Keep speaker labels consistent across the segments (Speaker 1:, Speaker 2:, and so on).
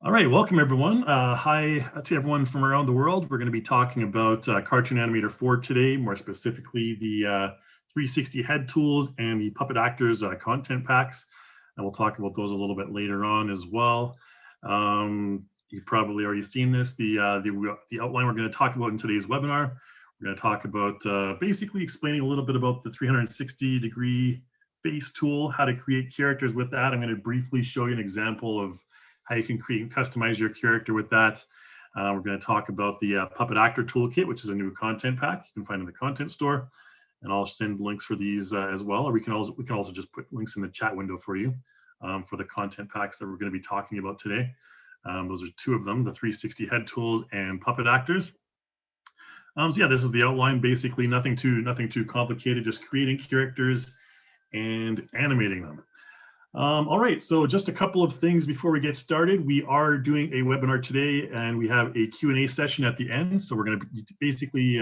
Speaker 1: All right, welcome everyone. Hi to everyone from around the world. We're going to be talking about Cartoon Animator 4 today, more specifically the 360 head tools and the Puppet Actors content packs. And we'll talk about those a little bit later on as well. You've probably already seen this, the outline we're going to talk about in today's webinar. We're going to talk about basically explaining a little bit about the 360-degree face tool, how to create characters with that. I'm going to briefly show you an example of how you can create and customize your character with that. We're going to talk about the Puppet Actor Toolkit, which is a new content pack you can find in the content store. And I'll send links for these as well. Or we can also just put links in the chat window for you for the content packs that we're going to be talking about today. Those are two of them, the 360 head tools and Puppet Actors. So yeah, this is the outline. Basically, nothing too complicated. Just creating characters and animating them. All right, so just a couple of things before we get started. We are doing a webinar today, and we have a Q&A session at the end. So we're going to be basically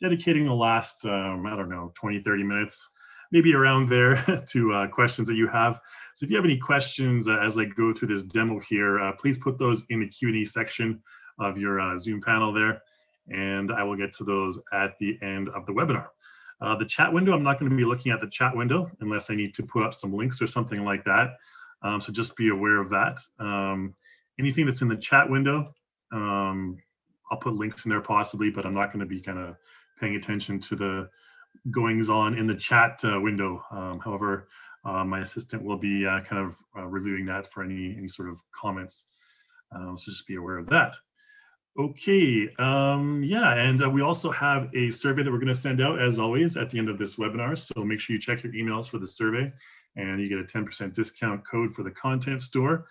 Speaker 1: dedicating the last, I don't know, 20, 30 minutes, maybe around there, to questions that you have. So if you have any questions as I go through this demo here, please put those in the Q&A section of your Zoom panel there, and I will get to those at the end of the webinar. The chat window, I'm not going to be looking at the chat window unless I need to put up some links or something like that. So just be aware of that. Anything that's in the chat window, I'll put links in there possibly, but I'm not going to be kind of paying attention to the goings on in the chat window. However, my assistant will be kind of reviewing that for any sort of comments. So just be aware of that. Okay, yeah, and we also have a survey that we're going to send out, as always, at the end of this webinar. So make sure you check your emails for the survey, and you get a 10% discount code for the content store.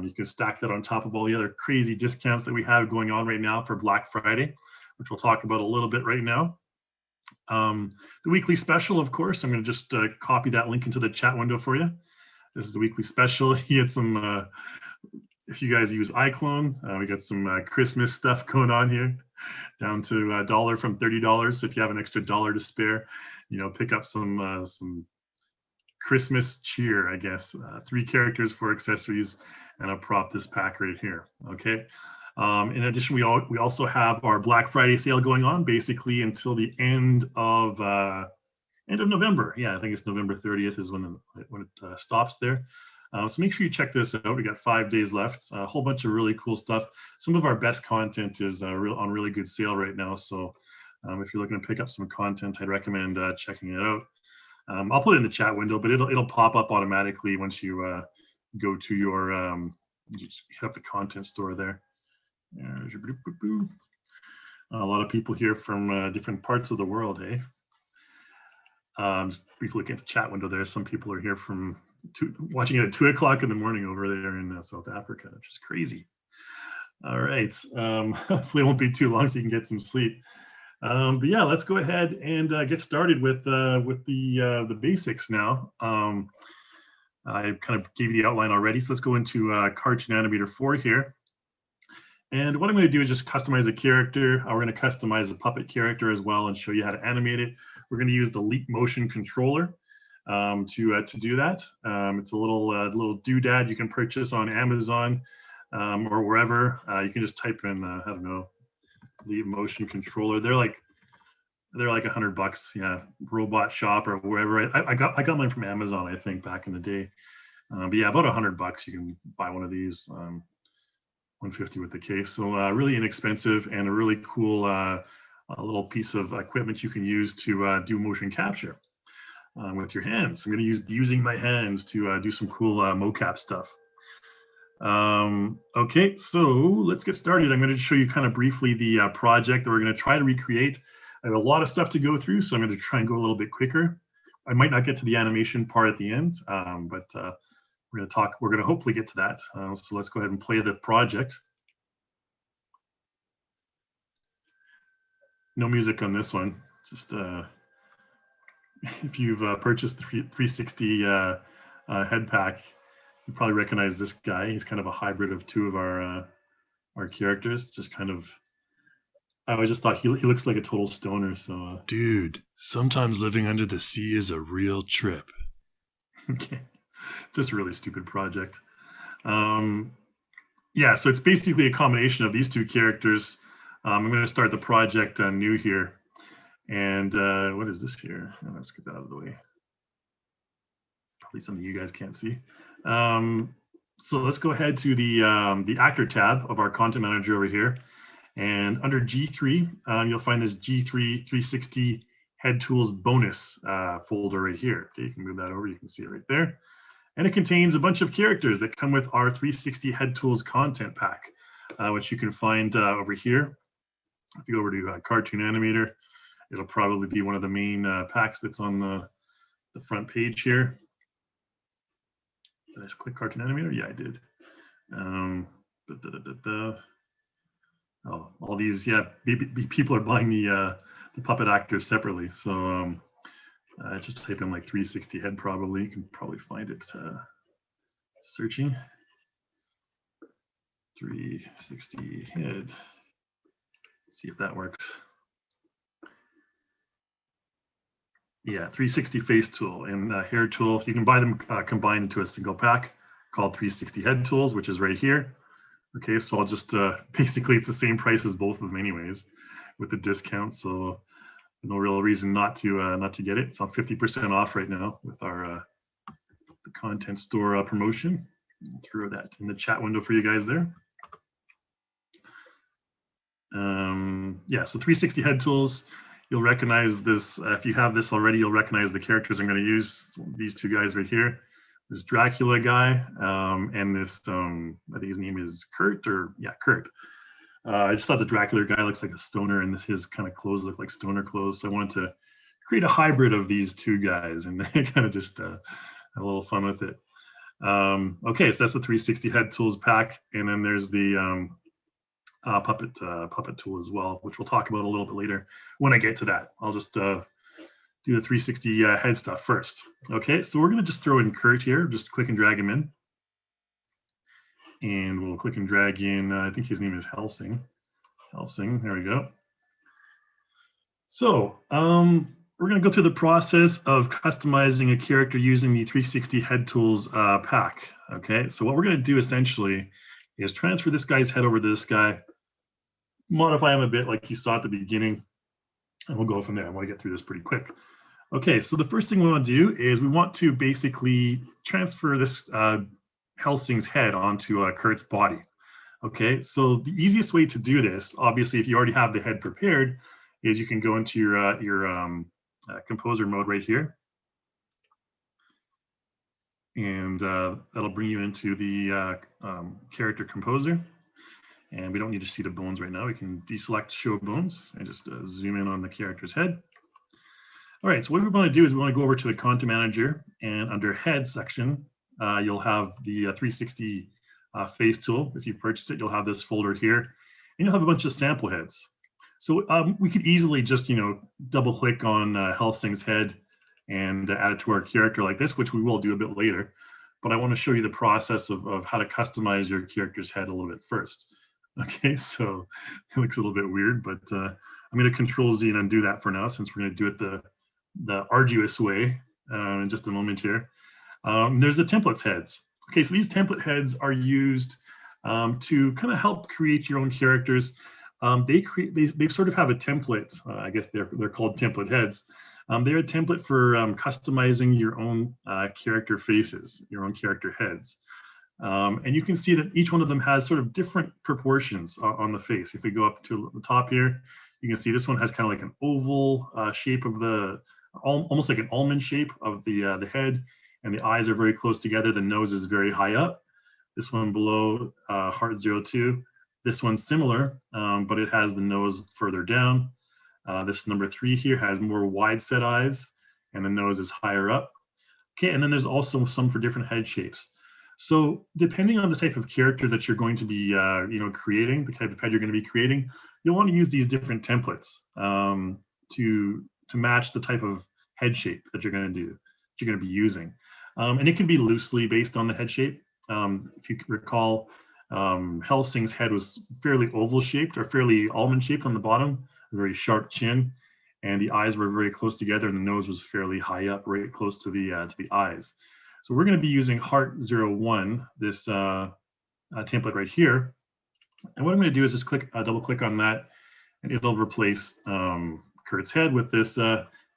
Speaker 1: You can stack that on top of all the other crazy discounts that we have going on right now for Black Friday, which we'll talk about a little bit right now. The weekly special, of course, I'm going to just copy that link into the chat window for you. This is the weekly special. You get some... if you guys use iclone, we got some Christmas stuff going on here, down to $1 from $30. So if you have an extra $1 to spare, pick up some Christmas cheer, I guess. 3 characters, 4 accessories, and a prop. This pack right here. Okay. In addition, we also have our Black Friday sale going on, basically until the end of November. Yeah, I think it's November 30th is when it stops there. So make sure you check this out. We got 5 days left, a whole bunch of really cool stuff. Some of our best content is on really good sale right now. So if you're looking to pick up some content, I'd recommend checking it out. I'll put it in the chat window, but it'll pop up automatically once you go to your, just hit up the content store there. A lot of people here from different parts of the world, eh? Just briefly looking at the chat window there. Some people are here from watching it at 2 o'clock in the morning over there in South Africa, which is crazy. All right, hopefully it won't be too long so you can get some sleep. But yeah, let's go ahead and get started with the basics now. I kind of gave you the outline already, so let's go into Cartoon Animator 4 here. And what I'm going to do is just customize a character. We're going to customize a puppet character as well and show you how to animate it. We're going to use the Leap Motion controller to do that. It's a little doodad you can purchase on Amazon or wherever. You can just type in I don't know, Leap Motion controller. They're like $100. Yeah, Robot Shop or wherever. I got mine from Amazon, I think, back in the day. But yeah, about $100 you can buy one of these. $150 with the case. So really inexpensive and a really cool a little piece of equipment you can use to do motion capture with your hands. I'm going to be using my hands to do some cool mocap stuff. Okay, so let's get started. I'm going to show you kind of briefly the project that we're going to try to recreate. I have a lot of stuff to go through, so I'm going to try and go a little bit quicker. I might not get to the animation part at the end, but we're going to hopefully get to that. So let's go ahead and play the project. No music on this one. Just if you've purchased the 360 head pack, you probably recognize this guy. He's kind of a hybrid of 2 of our characters. Just kind of, I just thought he looks like a total stoner. So,
Speaker 2: dude, sometimes living under the sea is a real trip.
Speaker 1: Okay, just a really stupid project. Yeah, so it's basically a combination of these two characters. I'm going to start the project new here. And what is this here? Let's get that out of the way. It's probably something you guys can't see. So let's go ahead to the actor tab of our content manager over here. And under G3, you'll find this G3 360 Head Tools bonus folder right here. Okay, you can move that over. You can see it right there. And it contains a bunch of characters that come with our 360 Head Tools content pack, which you can find over here. If you go over to Cartoon Animator, it'll probably be one of the main packs that's on the front page here. Did I just click Cartoon Animator? Yeah, I did. Oh, all these, yeah, people are buying the puppet actors separately. So just type in like 360 head probably. You can probably find it searching. 360 head. Let's see if that works. Yeah, 360 face tool and hair tool. You can buy them combined into a single pack called 360 head tools, which is right here. Okay, so I'll just basically it's the same price as both of them anyways with the discount. So no real reason not to get it. It's on 50% off right now with our the content store promotion. I'll throw that in the chat window for you guys there. Yeah, so 360 head tools. You'll recognize this. If you have this already, you'll recognize the characters I'm going to use. These two guys right here. This Dracula guy and this, I think his name is Kurt, or yeah, Kurt. I just thought the Dracula guy looks like a stoner, and his kind of clothes look like stoner clothes. So I wanted to create a hybrid of these two guys, and kind of just have a little fun with it. Okay, so that's the 360 head tools pack, and then there's the puppet tool as well, which we'll talk about a little bit later when I get to that. I'll just do the 360 head stuff first. Okay, so we're going to just throw in Kurt here. Just click and drag him in. And we'll click and drag in, I think his name is Helsing. Helsing, there we go. So we're going to go through the process of customizing a character using the 360 head tools pack. Okay, so what we're going to do essentially is transfer this guy's head over to this guy, modify him a bit like you saw at the beginning, and we'll go from there. I want to get through this pretty quick. Okay, so the first thing we want to do is we want to basically transfer this Helsing's head onto Kurt's body. Okay, so the easiest way to do this, obviously, if you already have the head prepared, is you can go into your composer mode right here. And that'll bring you into the character composer. And we don't need to see the bones right now. We can deselect show bones and just zoom in on the character's head. All right, so what we want to do is we want to go over to the content manager, and under head section, you'll have the 360 face tool. If you purchased it, you'll have this folder here, and you'll have a bunch of sample heads. So we could easily just, double click on Helsing's head and add it to our character like this, which we will do a bit later. But I want to show you the process of how to customize your character's head a little bit first. Okay, so it looks a little bit weird, but I'm going to Control Z and undo that for now, since we're going to do it the arduous way in just a moment here. There's the templates heads. Okay, so these template heads are used to kind of help create your own characters. They sort of have a template. I guess they're called template heads. They're a template for customizing your own character faces, your own character heads. And you can see that each one of them has sort of different proportions on the face. If we go up to the top here, you can see this one has kind of like an oval shape of almost like an almond shape of the head, and the eyes are very close together. The nose is very high up. This one below, Heart 02. This one's similar, but it has the nose further down. This number 3 here has more wide set eyes, and the nose is higher up. Okay, and then there's also some for different head shapes. So depending on the type of character that you're going to be, creating, the type of head you're going to be creating, you'll want to use these different templates to match the type of head shape that you're going to be using. And it can be loosely based on the head shape. If you recall, Helsing's head was fairly oval shaped or fairly almond shaped on the bottom, a very sharp chin, and the eyes were very close together, and the nose was fairly high up, right close to the eyes. So we're going to be using Heart 01, this template right here. And what I'm going to do is just double click on that, and it'll replace Kurt's head with this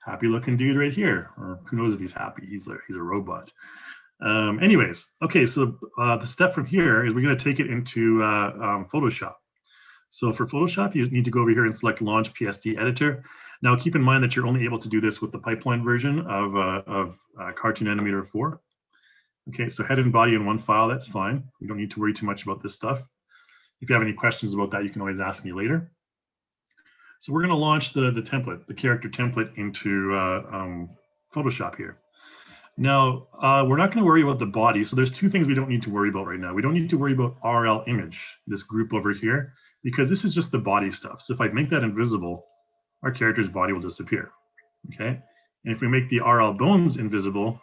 Speaker 1: happy looking dude right here. Or who knows if he's happy? He's a robot. Anyways, okay, so the step from here is we're going to take it into Photoshop. So for Photoshop, you need to go over here and select Launch PSD Editor. Now keep in mind that you're only able to do this with the pipeline version of Cartoon Animator 4. Okay, so head and body in one file, that's fine. You don't need to worry too much about this stuff. If you have any questions about that, you can always ask me later. So we're going to launch the template, the character template, into Photoshop here. Now, we're not going to worry about the body. So there's two things we don't need to worry about right now. We don't need to worry about RL image, this group over here, because this is just the body stuff. So if I make that invisible, our character's body will disappear. Okay. And if we make the RL bones invisible,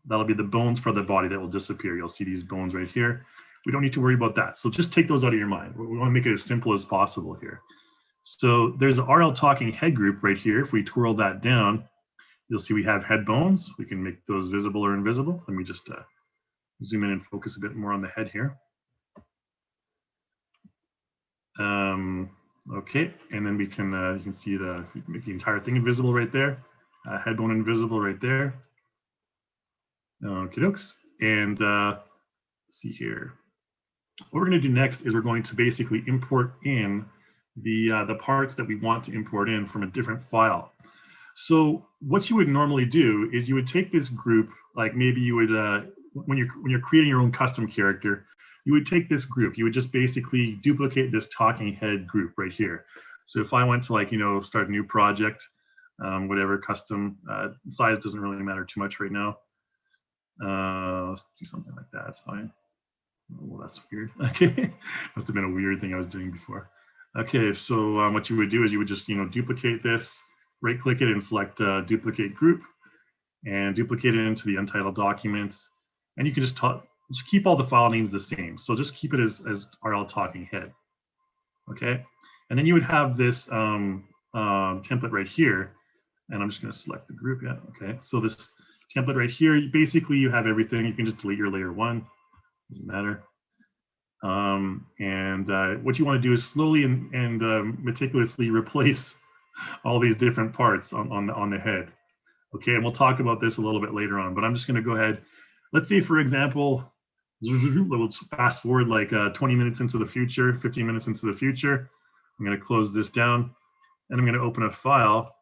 Speaker 1: that'll be the bones for the body that will disappear. You'll see these bones right here. We don't need to worry about that. So just take those out of your mind. We want to make it as simple as possible here. So there's a RL talking head group right here. If we twirl that down, you'll see we have head bones. We can make those visible or invisible. Let me just zoom in and focus a bit more on the head here. Okay, and then we can you can see we can make the entire thing invisible right there. Head bone invisible right there. Okay, dokes. And let's see here. What we're going to do next is we're going to basically import in the parts that we want to import in from a different file. So what you would normally do is you would take this group, like maybe you would when you're creating your own custom character, you would take this group. You would just basically duplicate this talking head group right here. So if I went to, like, start a new project, whatever, custom, size doesn't really matter too much right now. Let's do something like that. That's fine. Well, that's weird. Okay, must have been a weird thing I was doing before. Okay, so what you would do is you would just duplicate this, right click it and select duplicate group, and duplicate it into the untitled documents, and you can just keep all the file names the same. So just keep it as RL talking head. Okay, and then you would have this template right here, and I'm just going to select the group. Yeah, okay, so this template right here, basically you have everything. You can just delete your layer 1. Doesn't matter. What you want to do is slowly and meticulously replace all these different parts on the head. Okay, and we'll talk about this a little bit later on, but I'm just going to go ahead. Let's say, for example, we'll fast forward like 20 minutes into the future, 15 minutes into the future. I'm going to close this down, and I'm going to open a file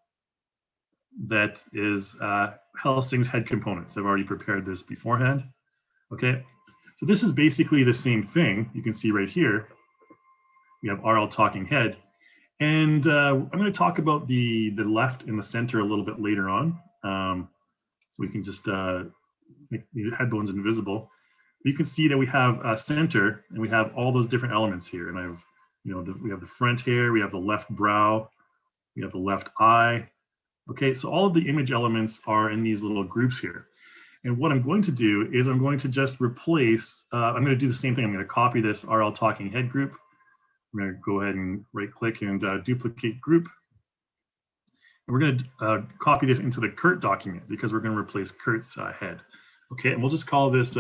Speaker 1: that is Helsing's head components. I've already prepared this beforehand. Okay. So this is basically the same thing. You can see right here, we have RL talking head. And I'm going to talk about the left and the center a little bit later on. So we can just make the head bones invisible. You can see that we have a center, and we have all those different elements here. And I have, we have the front hair, we have the left brow, we have the left eye. Okay, so all of the image elements are in these little groups here. And what I'm going to do is I'm going to just replace, I'm going to do the same thing. I'm going to copy this RL talking head group. I'm going to go ahead and right click and duplicate group. And we're going to copy this into the Kurt document because we're going to replace Kurt's head. Okay, and we'll just call this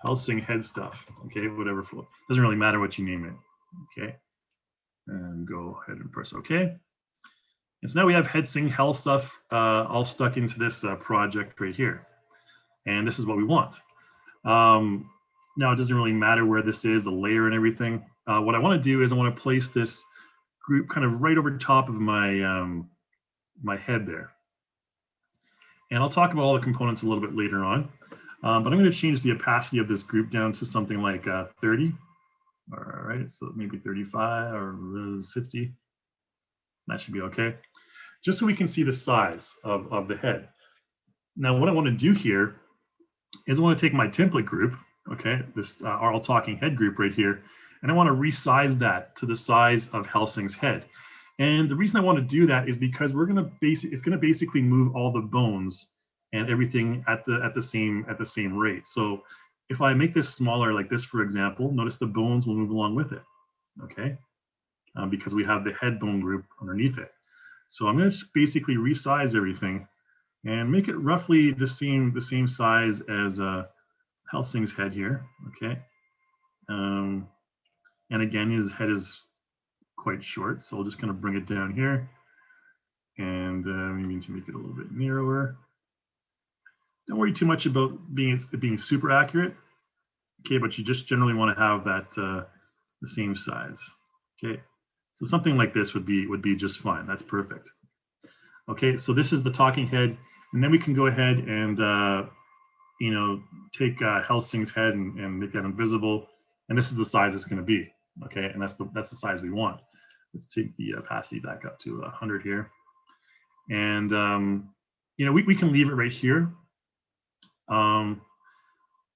Speaker 1: Helsing head stuff. Okay, whatever, doesn't really matter what you name it. Okay, and go ahead and press OK. And so now we have Helsing health stuff all stuck into this project right here. And this is what we want. Now, it doesn't really matter where this is, the layer and everything. What I want to do is I want to place this group kind of right over top of my, my head there. And I'll talk about all the components a little bit later on. But I'm going to change the opacity of this group down to something like 30. All right, so maybe 35 or 50. That should be okay. Just so we can see the size of the head. Now, what I want to do here is I want to take my template group, okay, this RL talking head group right here, and I want to resize that to the size of Helsing's head. And the reason I want to do that is because we're going to it's going to basically move all the bones and everything at the same rate. So if I make this smaller like this, for example, notice the bones will move along with it, okay, because we have the head bone group underneath it. So I'm going to basically resize everything and make it roughly the same size as Helsing's head here, okay? And again, his head is quite short, so I'll just kind of bring it down here. And we need to make it a little bit narrower. Don't worry too much about it being super accurate. Okay, but you just generally want to have that the same size. Okay, so something like this would be just fine. That's perfect. Okay, so this is the talking head, and then we can go ahead and you know, take Helsing's head and make that invisible, and this is the size it's going to be. Okay, and that's the size we want. Let's take the opacity back up to 100 here, and you know, we can leave it right here.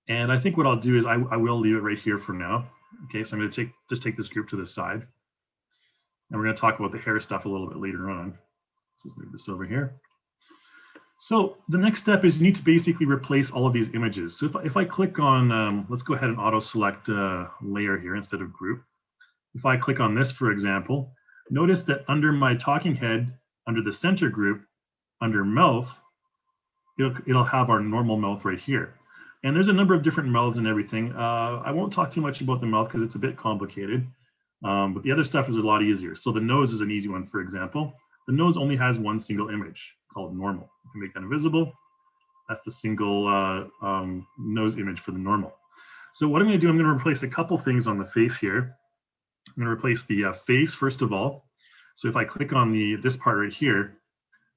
Speaker 1: And I think what I'll do is I will leave it right here for now. Okay, so I'm going to just take this group to the side, and we're going to talk about the hair stuff a little bit later on. So let's move this over here. So the next step is you need to basically replace all of these images. So if I click on, let's go ahead and auto select layer here instead of group. If I click on this, for example, notice that under my talking head, under the center group, under mouth, it'll have our normal mouth right here. And there's a number of different mouths and everything. I won't talk too much about the mouth because it's a bit complicated, but the other stuff is a lot easier. So the nose is an easy one, for example. The nose only has one single image called normal. You can make that invisible. That's the single nose image for the normal. So what I'm going to do, I'm going to replace a couple things on the face here. I'm going to replace the face first of all. So if I click on this part right here,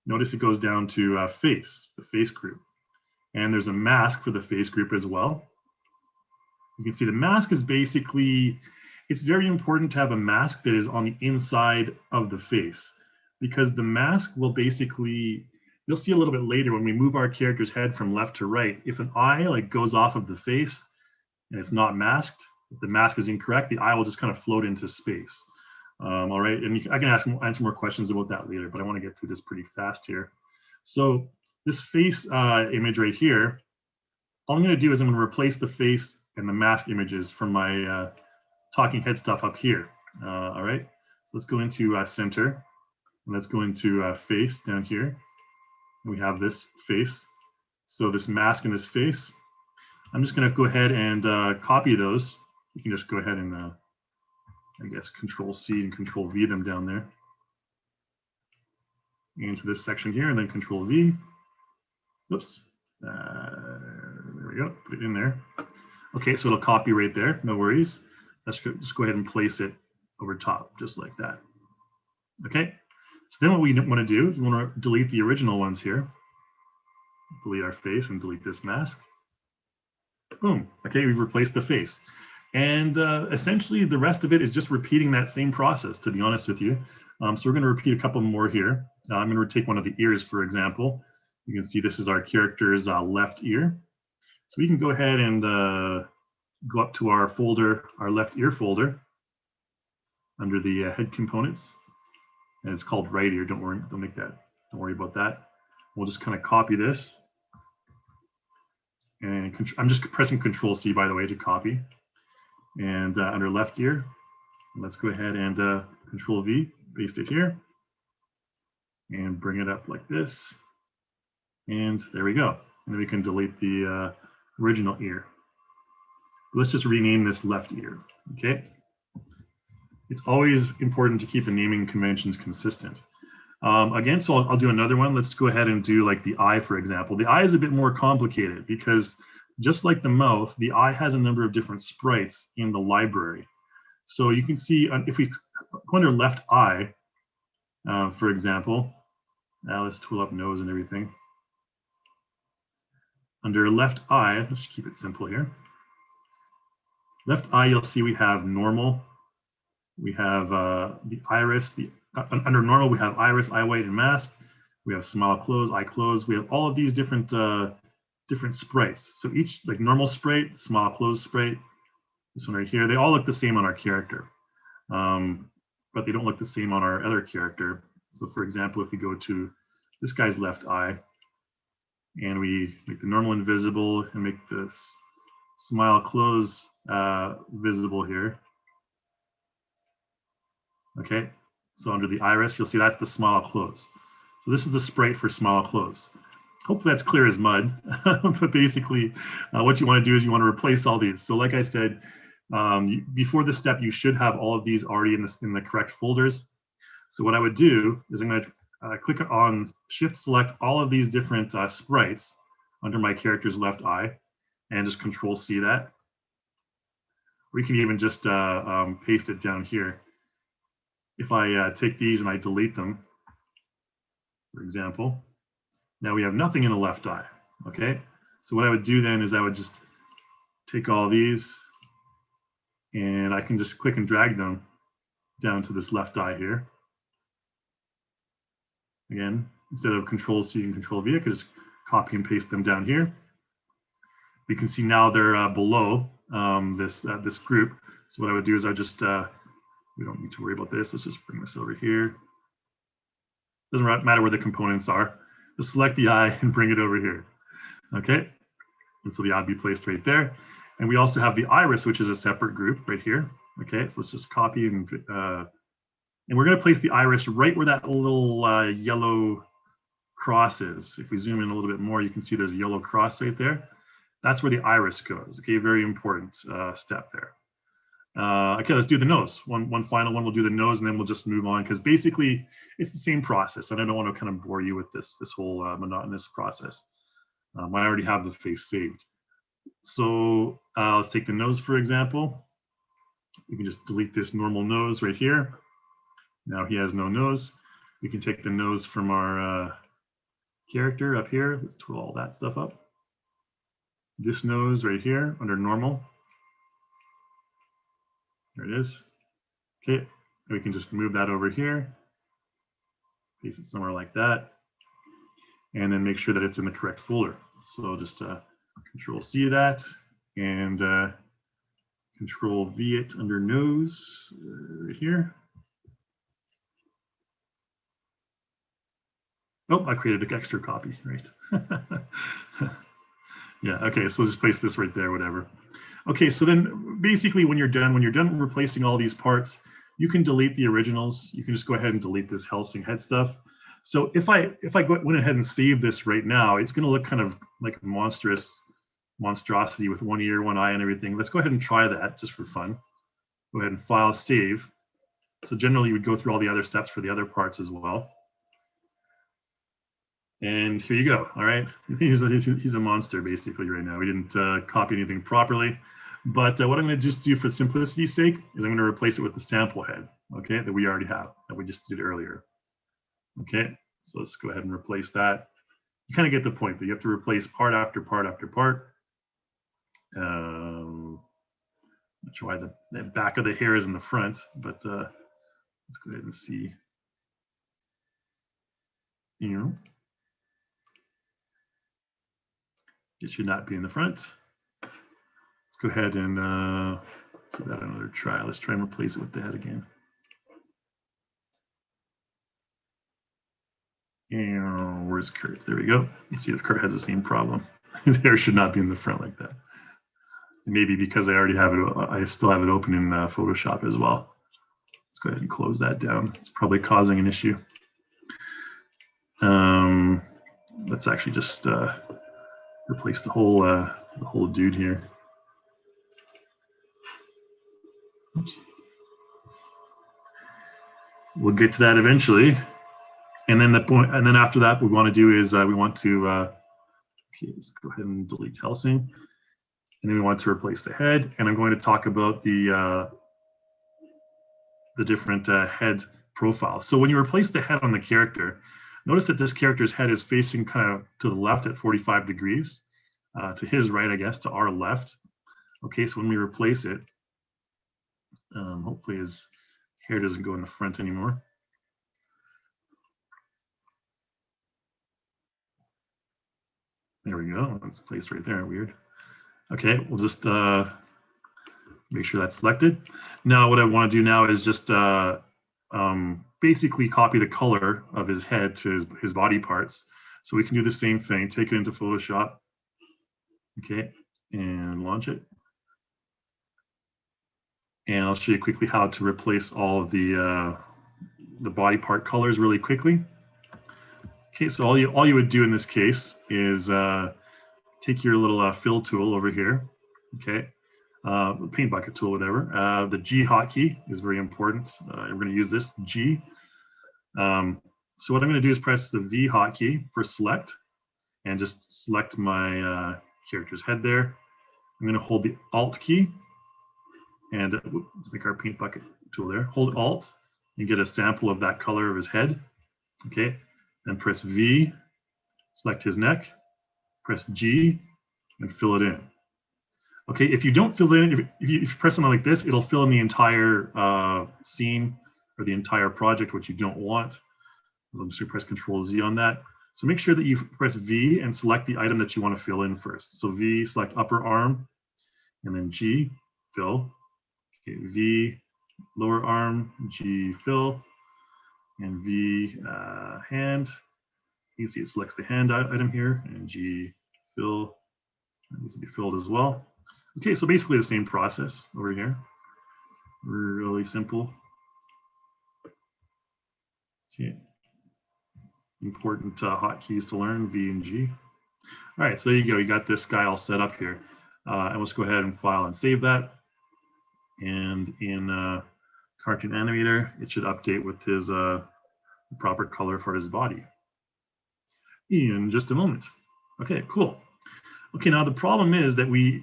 Speaker 1: notice it goes down to face, the face group. And there's a mask for the face group as well. You can see the mask is basically, it's very important to have a mask that is on the inside of the face, because the mask will basically, you'll see a little bit later when we move our character's head from left to right, if an eye like goes off of the face and it's not masked, if the mask is incorrect, the eye will just kind of float into space. All right, and I can answer more questions about that later, but I want to get through this pretty fast here. So this face image right here, all I'm going to do is I'm going to replace the face and the mask images from my talking head stuff up here. All right, so let's go into center. And let's go into face down here. We have this face. So this mask and this face. I'm just going to go ahead and copy those. You can just go ahead and, I guess, Control-C and Control-V them down there into this section here, and then Control-V. Whoops. There we go. Put it in there. Okay, so it'll copy right there. No worries. Let's just go ahead and place it over top, just like that. Okay. So then what we want to do is we want to delete the original ones here. Delete our face and delete this mask. Boom. Okay, we've replaced the face. And essentially the rest of it is just repeating that same process, to be honest with you. So we're going to repeat a couple more here. I'm going to take one of the ears, for example. You can see this is our character's left ear. So we can go ahead and go up to our folder, our left ear folder, under the head components. And it's called right ear. Don't worry about that. We'll just kind of copy this. And I'm just pressing Control-C, by the way, to copy. And under left ear, let's go ahead and Control-V, paste it here. And bring it up like this. And there we go. And then we can delete the original ear. Let's just rename this left ear, okay? It's always important to keep the naming conventions consistent. Again, so I'll do another one. Let's go ahead and do like the eye, for example. The eye is a bit more complicated because just like the mouth, the eye has a number of different sprites in the library. So you can see if we go under left eye, for example, now let's tool up nose and everything. Under left eye, let's keep it simple here. Left eye, you'll see we have normal. We have the iris. Under normal, we have iris, eye white, and mask. We have smile close, eye close. We have all of these different different sprites. So each, like normal sprite, smile close sprite, this one right here, they all look the same on our character, but they don't look the same on our other character. So for example, if we go to this guy's left eye, and we make the normal invisible and make the smile close visible here. Okay, so under the iris, you'll see that's the smile close. So this is the sprite for smile close. Hopefully that's clear as mud, but basically what you want to do is you want to replace all these. So like I said, Before this step, you should have all of these already in the correct folders. So what I would do is I'm going to click on Shift select all of these different sprites under my character's left eye and just Control C that. We can even just paste it down here. If I take these and I delete them, for example, now we have nothing in the left eye. Okay, so what I would do then is I would just take all these and I can just click and drag them down to this left eye here. Again, instead of Control C and Control V, I could just copy and paste them down here. We can see now they're below this group. So what I would do is I just, we don't need to worry about this. Let's just bring this over here. Doesn't matter where the components are. Just select the eye and bring it over here. Okay, and so the eye will be placed right there. And we also have the iris, which is a separate group right here. Okay, so let's just copy and we're going to place the iris right where that little yellow cross is. If we zoom in a little bit more, you can see there's a yellow cross right there. That's where the iris goes. Okay, very important step there. Okay, let's do the nose. One final one. We'll do the nose, and then we'll just move on because basically it's the same process, and I don't want to kind of bore you with this whole monotonous process. I already have the face saved. So let's take the nose for example. We can just delete this normal nose right here. Now he has no nose. We can take the nose from our character up here. Let's twirl all that stuff up. This nose right here under normal. There it is. Okay, we can just move that over here. Paste it somewhere like that. And then make sure that it's in the correct folder. So just Control C that and Control V it under nose right here. Oh, I created an extra copy, right? Yeah, okay, so just place this right there, whatever. Okay, so then basically when you're done replacing all these parts, you can delete the originals. You can just go ahead and delete this Helsing head stuff. So if I went ahead and saved this right now, it's going to look kind of like a monstrosity with one ear, one eye, and everything. Let's go ahead and try that just for fun. Go ahead and file, save. So generally, you would go through all the other steps for the other parts as well. And here you go. All right, he's a monster basically right now. We didn't copy anything properly. But what I'm going to just do for simplicity's sake is I'm going to replace it with the sample head, okay, that we already have, that we just did earlier. Okay, so let's go ahead and replace that. You kind of get the point that you have to replace part after part after part. Not sure why the back of the hair is in the front, but let's go ahead and see. You know, it should not be in the front. Let's go ahead and give that another try. Let's try and replace it with the head again. And where's Kurt? There we go. Let's see if Kurt has the same problem. His hair should not be in the front like that. Maybe because I already have it, I still have it open in Photoshop as well. Let's go ahead and close that down. It's probably causing an issue. Let's actually just replace the whole dude here. Oops. We'll get to that eventually. And then after that, what we want to do is we want to okay, let's go ahead and delete Helsing. And then we want to replace the head. And I'm going to talk about the different head profiles. So when you replace the head on the character, notice that this character's head is facing kind of to the left at 45 degrees, to his right, I guess, to our left. Okay, so when we replace it, hopefully his hair doesn't go in the front anymore. There we go. It's placed right there. Weird. Okay, we'll just make sure that's selected. Now, what I want to do now is just basically copy the color of his head to his body parts. So we can do the same thing. Take it into Photoshop. Okay, and launch it. And I'll show you quickly how to replace all of the body part colors really quickly. Okay, so all you would do in this case is take your little fill tool over here. Okay, paint bucket tool, whatever. The G hotkey is very important. We're going to use this G. So what I'm going to do is press the V hotkey for select and just select my character's head there. I'm going to hold the Alt key and let's make our paint bucket tool there. Hold Alt and get a sample of that color of his head. Okay, then press V, select his neck, press G, and fill it in. Okay, if you don't fill it in, if you press something like this, it'll fill in the entire scene or the entire project, which you don't want. I'm just going to press Control Z on that. So make sure that you press V and select the item that you want to fill in first. So V, select upper arm, and then G, fill. Okay, V, lower arm, G, fill, and V, hand. You can see it selects the hand item here, and G, fill. That needs to be filled as well. Okay, so basically the same process over here. Really simple. Okay. Important hotkeys to learn, V and G. All right, so there you go. You got this guy all set up here. And let's go ahead and file and save that. And in Cartoon Animator, it should update with his proper color for his body in just a moment. Okay, cool. Okay, now the problem is that we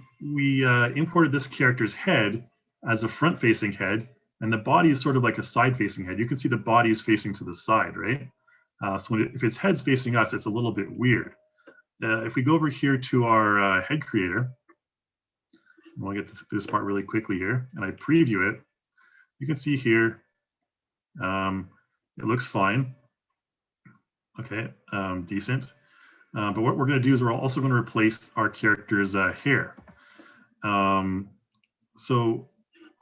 Speaker 1: imported this character's head as a front-facing head, and the body is sort of like a side-facing head. You can see the body is facing to the side, right? So if its head's facing us, it's a little bit weird. If we go over here to our head creator, I want to get this part really quickly here, and I preview it, you can see here, it looks fine. Okay, decent. But what we're going to do is we're also going to replace our character's hair. So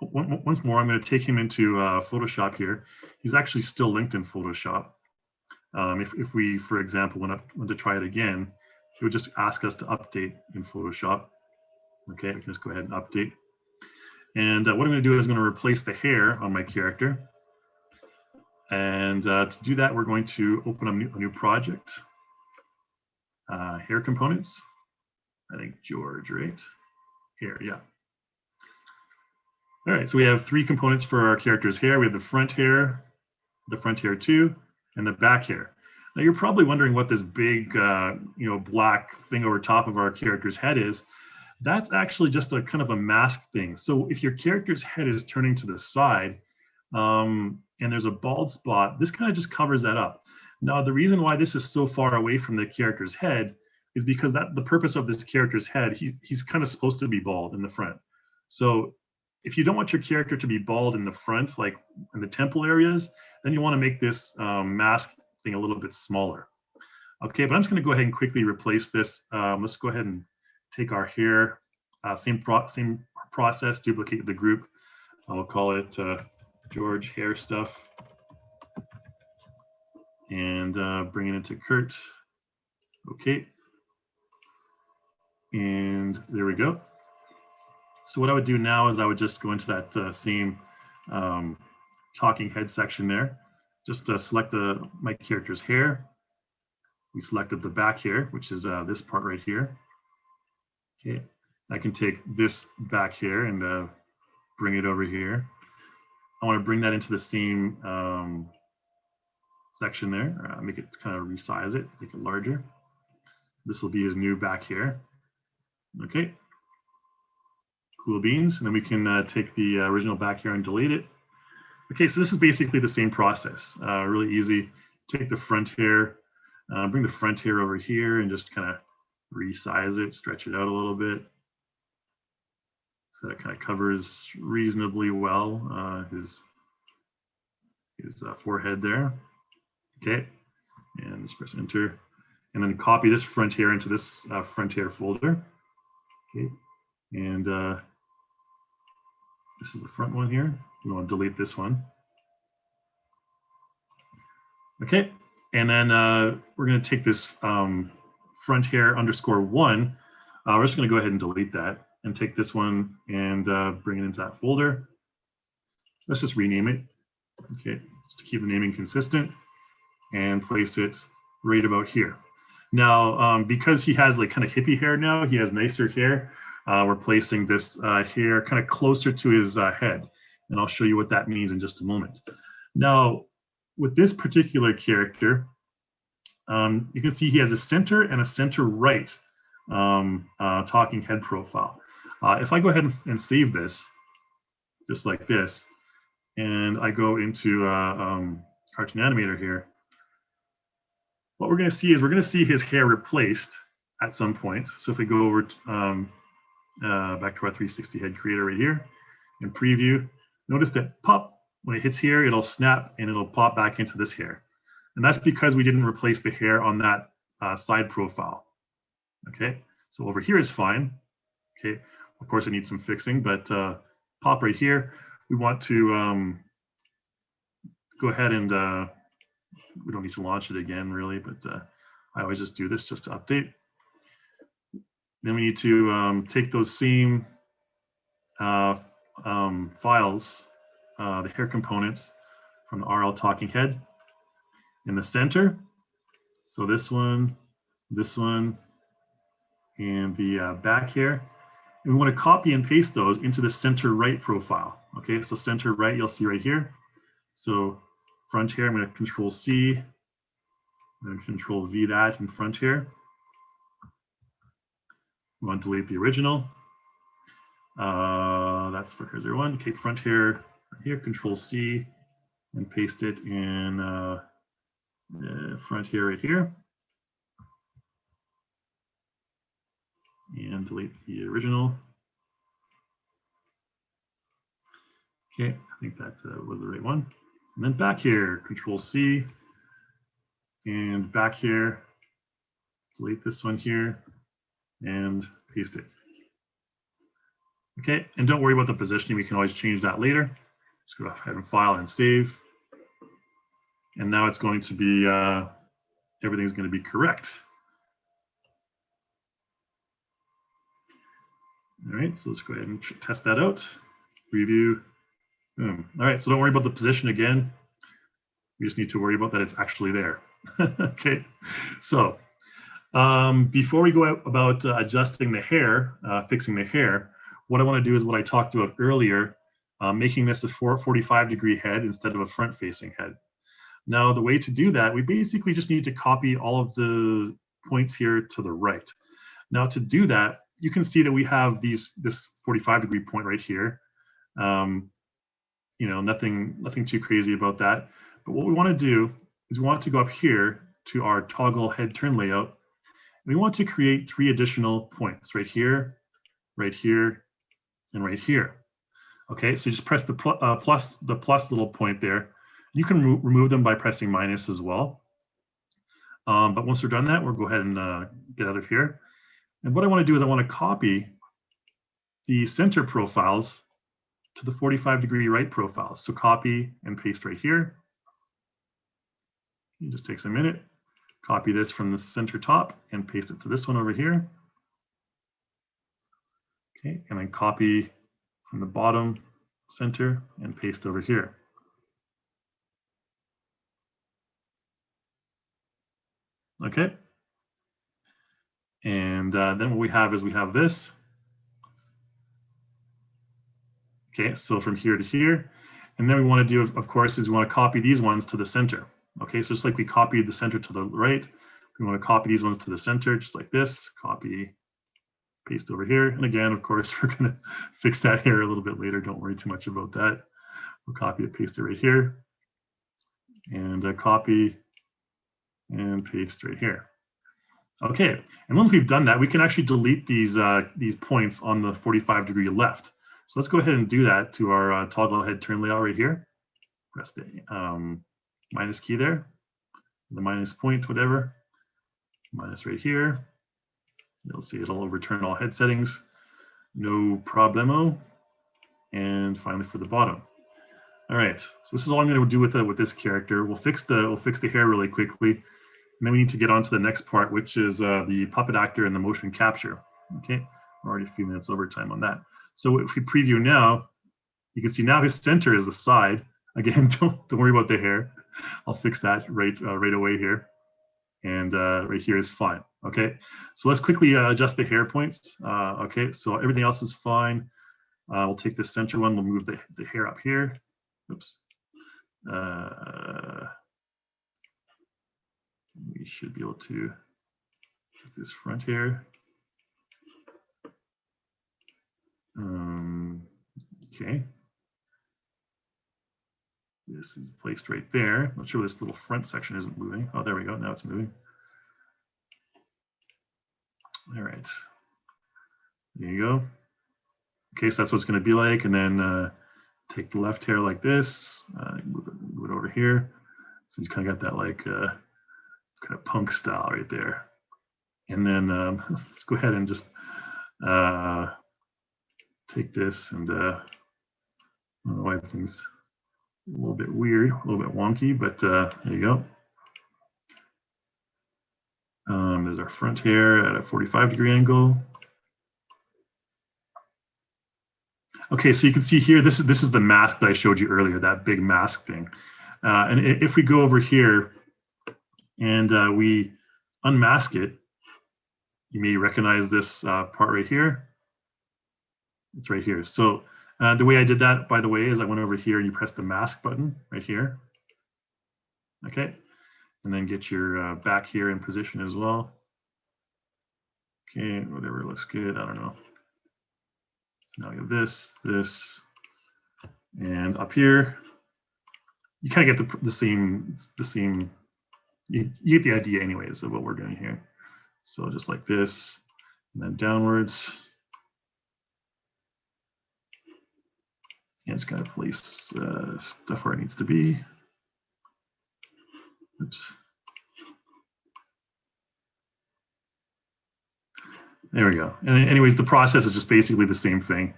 Speaker 1: once more, I'm going to take him into Photoshop here. He's actually still linked in Photoshop. If we, for example, want to try it again, it would just ask us to update in Photoshop. Okay, we can just go ahead and update. And what I'm going to do is I'm going to replace the hair on my character. And to do that, we're going to open a new project. Hair components. I think George, right? Hair, yeah. All right, so we have 3 components for our character's hair. We have the front hair 2, and the back hair. Now you're probably wondering what this big, black thing over top of our character's head is. That's actually just a kind of a mask thing. So if your character's head is turning to the side and there's a bald spot, this kind of just covers that up. Now, the reason why this is so far away from the character's head is because the purpose of this character's head, he's kind of supposed to be bald in the front. So if you don't want your character to be bald in the front, like in the temple areas, then you want to make this mask thing a little bit smaller. Okay, but I'm just going to go ahead and quickly replace this. Let's go ahead and take our hair, same process, duplicate the group. I'll call it George hair stuff. And bring it into Kurt. Okay. And there we go. So what I would do now is I would just go into that same talking head section there. Just select my character's hair. We selected the back hair, which is this part right here. Okay. I can take this back hair and bring it over here. I want to bring that into the same section there, make it kind of resize it, make it larger. This will be his new back hair. Okay, cool beans. And then we can take the original back hair and delete it. Okay, so this is basically the same process, really easy. Take the front hair, bring the front hair over here and just kind of resize it, stretch it out a little bit. So that kind of covers reasonably well his forehead there. Okay, and just press enter, and then copy this front hair into this front hair folder. Okay, and this is the front one here. We want to delete this one. Okay, and then we're going to take this front hair _1. We're just going to go ahead and delete that and take this one and bring it into that folder. Let's just rename it. Okay, just to keep the naming consistent, and place it right about here. Now, because he has like kind of hippie hair now, he has nicer hair. we're placing this hair kind of closer to his head. And I'll show you what that means in just a moment. Now, with this particular character, you can see he has a center and a center right talking head profile. If I go ahead and save this, just like this, and I go into Cartoon Animator here, what we're going to see is we're going to see his hair replaced at some point. So if we go over back to our 360 head creator right here and preview, notice that pop, when it hits here, it'll snap and it'll pop back into this hair. And that's because we didn't replace the hair on that side profile. Okay, so over here is fine. Okay, of course it needs some fixing, but pop right here. We want to go ahead and we don't need to launch it again really, but I always just do this just to update. Then we need to take those same files, the hair components from the RL talking head in the center. So this one, and the back here. And we want to copy and paste those into the center right profile. Okay, so center right, you'll see right here. So front here, I'm going to Control C, I'm going to Control V that in front here. We want to delete the original. That's for here's 01. Okay, front here, right here, Control C, and paste it in front here, right here. And delete the original. Okay, I think that was the right one. And then back here, Control C, and back here, delete this one here, and paste it. Okay, and don't worry about the positioning. We can always change that later. Just go ahead and file and save. And now it's going to be, everything's going to be correct. All right, so let's go ahead and test that out. Review. Boom. All right, so don't worry about the position again. We just need to worry about that it's actually there. Okay, so before we go about adjusting the hair, fixing the hair, what I want to do is what I talked about earlier, making this a 45-degree head instead of a front-facing head. Now, the way to do that, we basically just need to copy all of the points here to the right. Now, to do that, you can see that we have this 45-degree point right here. You know, nothing too crazy about that. But what we want to do is we want to go up here to our toggle head turn layout. We want to create 3 additional points right here, and right here. Okay, so just press the plus little point there. You can remove them by pressing minus as well. But once we're done that, we'll go ahead and get out of here. And what I want to do is I want to copy the center profiles to the 45-degree right profiles. So copy and paste right here. It just takes a minute. Copy this from the center top and paste it to this one over here. Okay, and then copy from the bottom center and paste over here. Okay. And then what we have is we have this. Okay, so from here to here. And then we want to do, of course, is we want to copy these ones to the center. Okay, so just like we copied the center to the right, we want to copy these ones to the center, just like this. Copy, paste over here. And again, of course, we're going to fix that here a little bit later. Don't worry too much about that. We'll copy it, paste it right here. And copy and paste right here. Okay, and once we've done that, we can actually delete these points on the 45-degree left. So let's go ahead and do that to our toggle head turn layout right here. Press the minus key there, the minus point, whatever, minus right here. You'll see it'll overturn all head settings, no problemo. And finally for the bottom. All right, so this is all I'm going to do with this character. We'll fix the hair really quickly, and then we need to get on to the next part, which is the puppet actor and the motion capture. Okay, we're already a few minutes overtime on that. So if we preview now, you can see now his center is the side. Again, don't worry about the hair. I'll fix that right away here. and right here is fine. Okay, so let's quickly adjust the hair points. Okay, so everything else is fine. We'll take the center one. We'll move the hair up here. Oops. We should be able to get this front hair. Okay. This is placed right there. Not sure this little front section isn't moving. Oh, there we go. Now it's moving. All right. There you go. Okay, so that's what it's going to be like. And then take the left hair like this. Move it over here. So he's kind of got that like kind of punk style right there. And then let's go ahead and just take this and I don't know why everything's a little bit weird, a little bit wonky, but there you go. There's our front hair at a 45-degree angle. Okay, so you can see here, this is the mask that I showed you earlier, that big mask thing. And if we go over here and we unmask it, you may recognize this part right here. It's right here. So the way I did that, by the way, is I went over here and you press the mask button right here. Okay, and then get your back here in position as well. Okay, whatever looks good, I don't know. Now we have this, and up here, you kind of get the same, you get the idea anyways of what we're doing here. So just like this, and then downwards. And just kind of place stuff where it needs to be. Oops. There we go. And anyways, the process is just basically the same thing.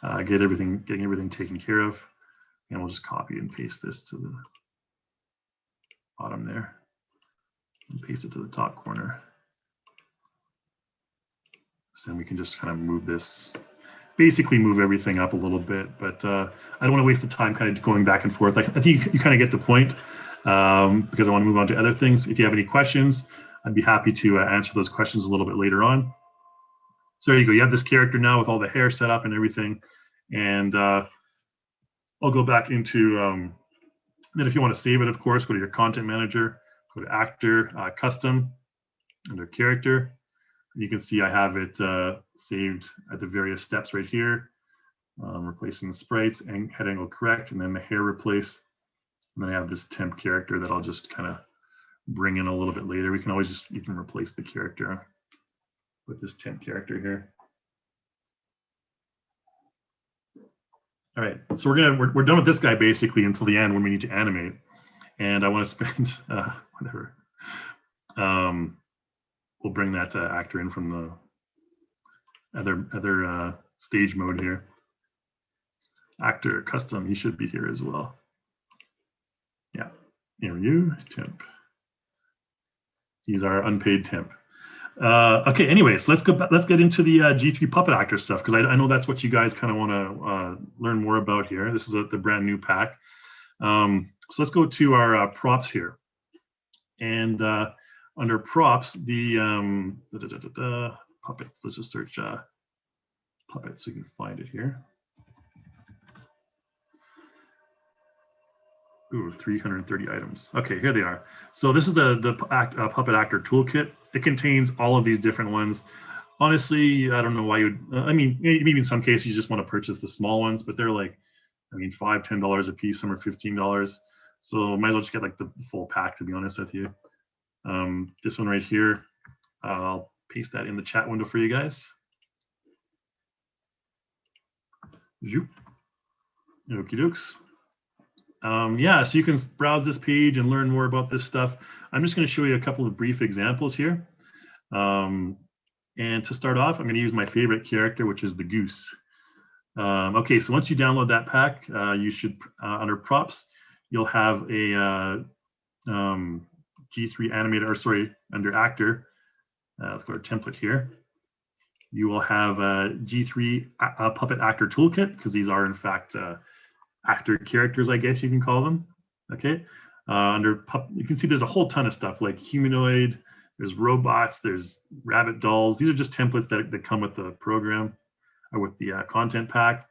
Speaker 1: Getting everything taken care of. And we'll just copy and paste this to the bottom there. And paste it to the top corner. So then we can just kind of move this, basically move everything up a little bit, but I don't want to waste the time kind of going back and forth. I think you kind of get the point because I want to move on to other things. If you have any questions, I'd be happy to answer those questions a little bit later on. So there you go. You have this character now with all the hair set up and everything. And I'll go back into, then if you want to save it, of course, go to your content manager, go to actor, custom, under character. You can see I have it saved at the various steps right here. Replacing the sprites and head angle correct, and then the hair replace. And then I have this temp character that I'll just kind of bring in a little bit later. We can always just even replace the character with this temp character here. All right, so we're done with this guy basically until the end when we need to animate. And I want to spend whatever. We'll bring that actor in from the other stage mode here. Actor custom, he should be here as well. Yeah, interview temp. He's our unpaid temp. Okay, anyways, let's get into the G3 puppet actor stuff because I know that's what you guys kind of want to learn more about here. This is the brand new pack. So let's go to our props here, and under props, the puppets. Let's just search puppets so we can find it here. Ooh, 330 items. Okay, here they are. So this is the puppet actor toolkit. It contains all of these different ones. Honestly, I don't know why you'd. I mean, maybe in some cases you just want to purchase the small ones, but they're like, I mean, $5, $10 a piece. Some are $15. So might as well just get like the full pack, to be honest with you. This one right here, I'll paste that in the chat window for you guys. Okie dokes. Yeah, so you can browse this page and learn more about this stuff. I'm just going to show you a couple of brief examples here. And to start off, I'm going to use my favorite character, which is the goose. Okay, so once you download that pack, you should, under props, you'll have a G3 animator, or sorry, under actor, let's go to template here. You will have a G3 puppet actor toolkit, because these are in fact actor characters, I guess you can call them. Okay, You can see there's a whole ton of stuff like humanoid, there's robots, there's rabbit dolls. These are just templates that come with the program or with the content pack.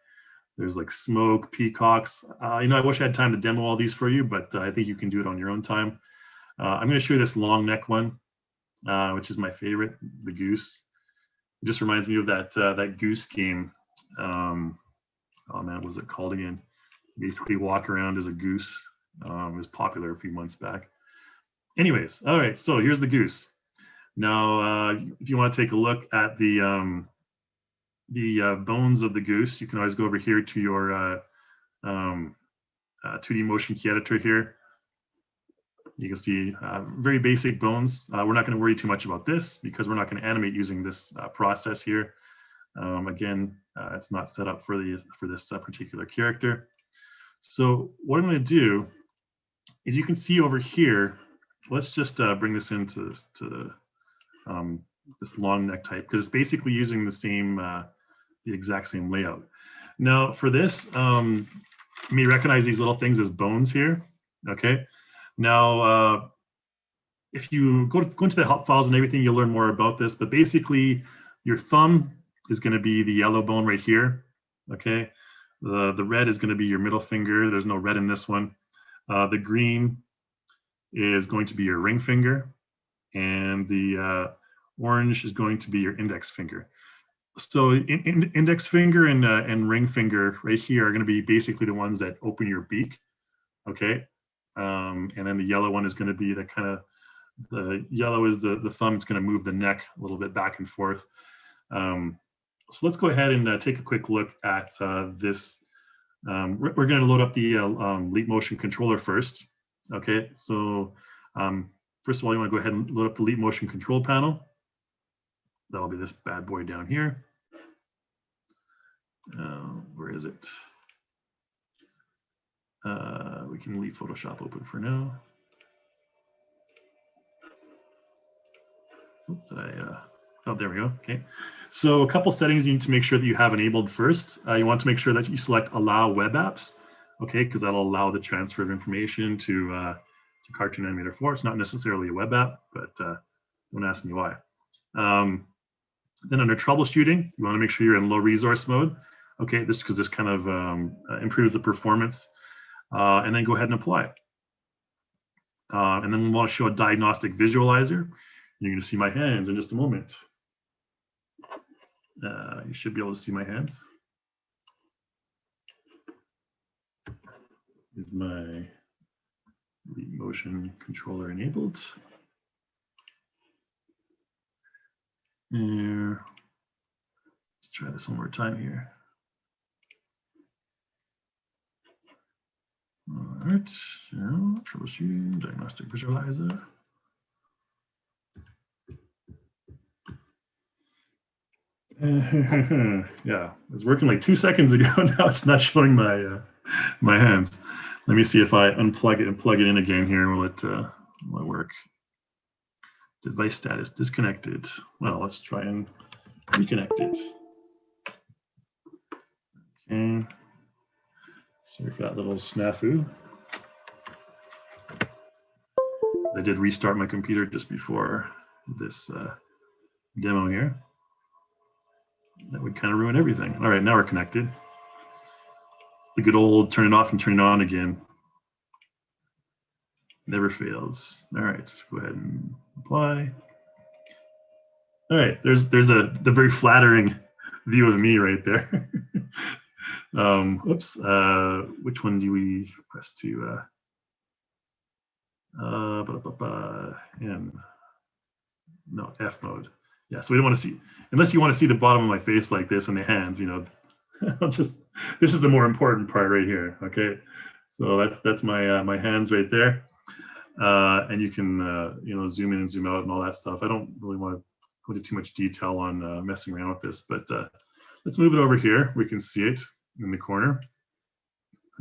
Speaker 1: There's like smoke, peacocks. I wish I had time to demo all these for you, but I think you can do it on your own time. I'm going to show you this long neck one, which is my favorite, the goose. It just reminds me of that goose game. Oh man, what was it called again? Basically walk around as a goose. It was popular a few months back. Anyways, all right, so here's the goose. Now, if you want to take a look at the bones of the goose, you can always go over here to your 2D motion key editor here. You can see very basic bones. We're not going to worry too much about this because we're not going to animate using this process here. Again, it's not set up for this particular character. So what I'm going to do is you can see over here, let's just bring this into this long neck type because it's basically using the exact same layout. Now for this, you may recognize these little things as bones here, okay? Now, if you go into the help files and everything, you'll learn more about this, but basically your thumb is going to be the yellow bone right here, okay? The red is going to be your middle finger. There's no red in this one. The green is going to be your ring finger, and the orange is going to be your index finger. So index finger and ring finger right here are going to be basically the ones that open your beak, okay? And then the yellow one is going to be the yellow is the thumb. It's going to move the neck a little bit back and forth. So let's go ahead and take a quick look at this. We're going to load up the Leap Motion controller first. Okay, so first of all, you want to go ahead and load up the Leap Motion control panel. That'll be this bad boy down here. Where is it? We can leave Photoshop open for now. Oh, there we go. Okay. So a couple settings you need to make sure that you have enabled first. You want to make sure that you select Allow Web Apps, okay, because that'll allow the transfer of information to Cartoon Animator 4. It's not necessarily a web app, but don't ask me why. Then under troubleshooting, you want to make sure you're in low resource mode. Okay, because this kind of improves the performance. And then go ahead and apply. And then we want to show a diagnostic visualizer. You're going to see my hands in just a moment. You should be able to see my hands. Is my Leap Motion controller enabled? Let's try this one more time here. All right, troubleshooting, diagnostic visualizer. Yeah, it was working like 2 seconds ago. Now it's not showing my hands. Let me see if I unplug it and plug it in again here. Will it work? Device status disconnected. Well, let's try and reconnect it. Okay. Sorry for that little snafu. I did restart my computer just before this demo here. That would kind of ruin everything. All right, now we're connected. It's the good old turn it off and turn it on again. Never fails. All right, let's go ahead and apply. All right, there's the very flattering view of me right there. Oops, which one do we press to? No, F mode. Yeah, so we don't want to see, unless you want to see the bottom of my face like this and the hands, you know, this is the more important part right here, okay? So that's my hands right there. And you can, you know, zoom in and zoom out and all that stuff. I don't really want to go into too much detail on messing around with this, but let's move it over here. We can see it in the corner,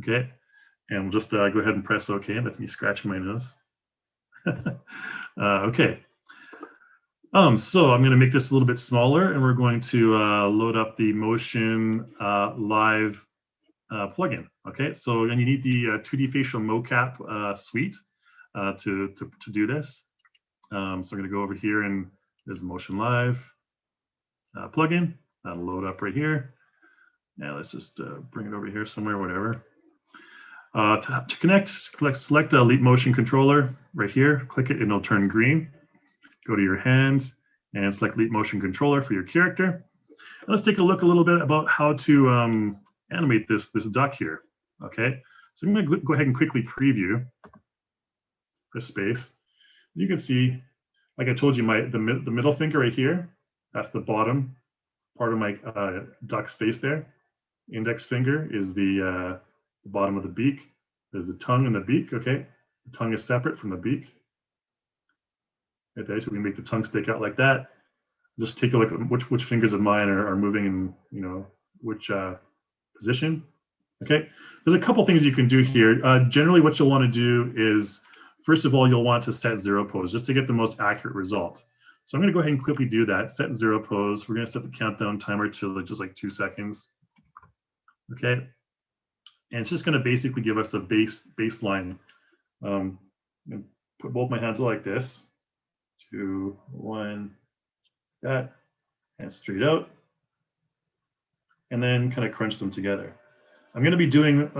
Speaker 1: okay? And we'll just go ahead and press OK. That's me scratching my nose. Okay. So I'm going to make this a little bit smaller, and we're going to load up the Motion Live plugin. Okay, so then you need the 2D Facial Mocap suite. to do this. So I'm going to go over here, and there's the Motion Live plugin. That'll load up right here. Now let's just bring it over here somewhere, whatever. To connect, select Leap Motion Controller right here. Click it, and it'll turn green. Go to your hand and select Leap Motion Controller for your character. And let's take a look a little bit about how to animate this duck here. Okay, so I'm going to go ahead and quickly preview. Press space. You can see, like I told you, the middle finger right here. That's the bottom part of my duck's face there. Index finger is the bottom of the beak. There's the tongue and the beak. Okay, the tongue is separate from the beak. Right there, so we can make the tongue stick out like that. Just take a look at which fingers of mine are moving in which position. Okay, there's a couple things you can do here. Generally, what you'll want to do is, first of all, you'll want to set zero pose just to get the most accurate result. So I'm going to go ahead and quickly do that. Set zero pose. We're going to set the countdown timer to just like 2 seconds. Okay, and it's just going to basically give us a baseline. I'm going to put both my hands like this. 2, 1, that, and straight out, and then kind of crunch them together. I'm going to be doing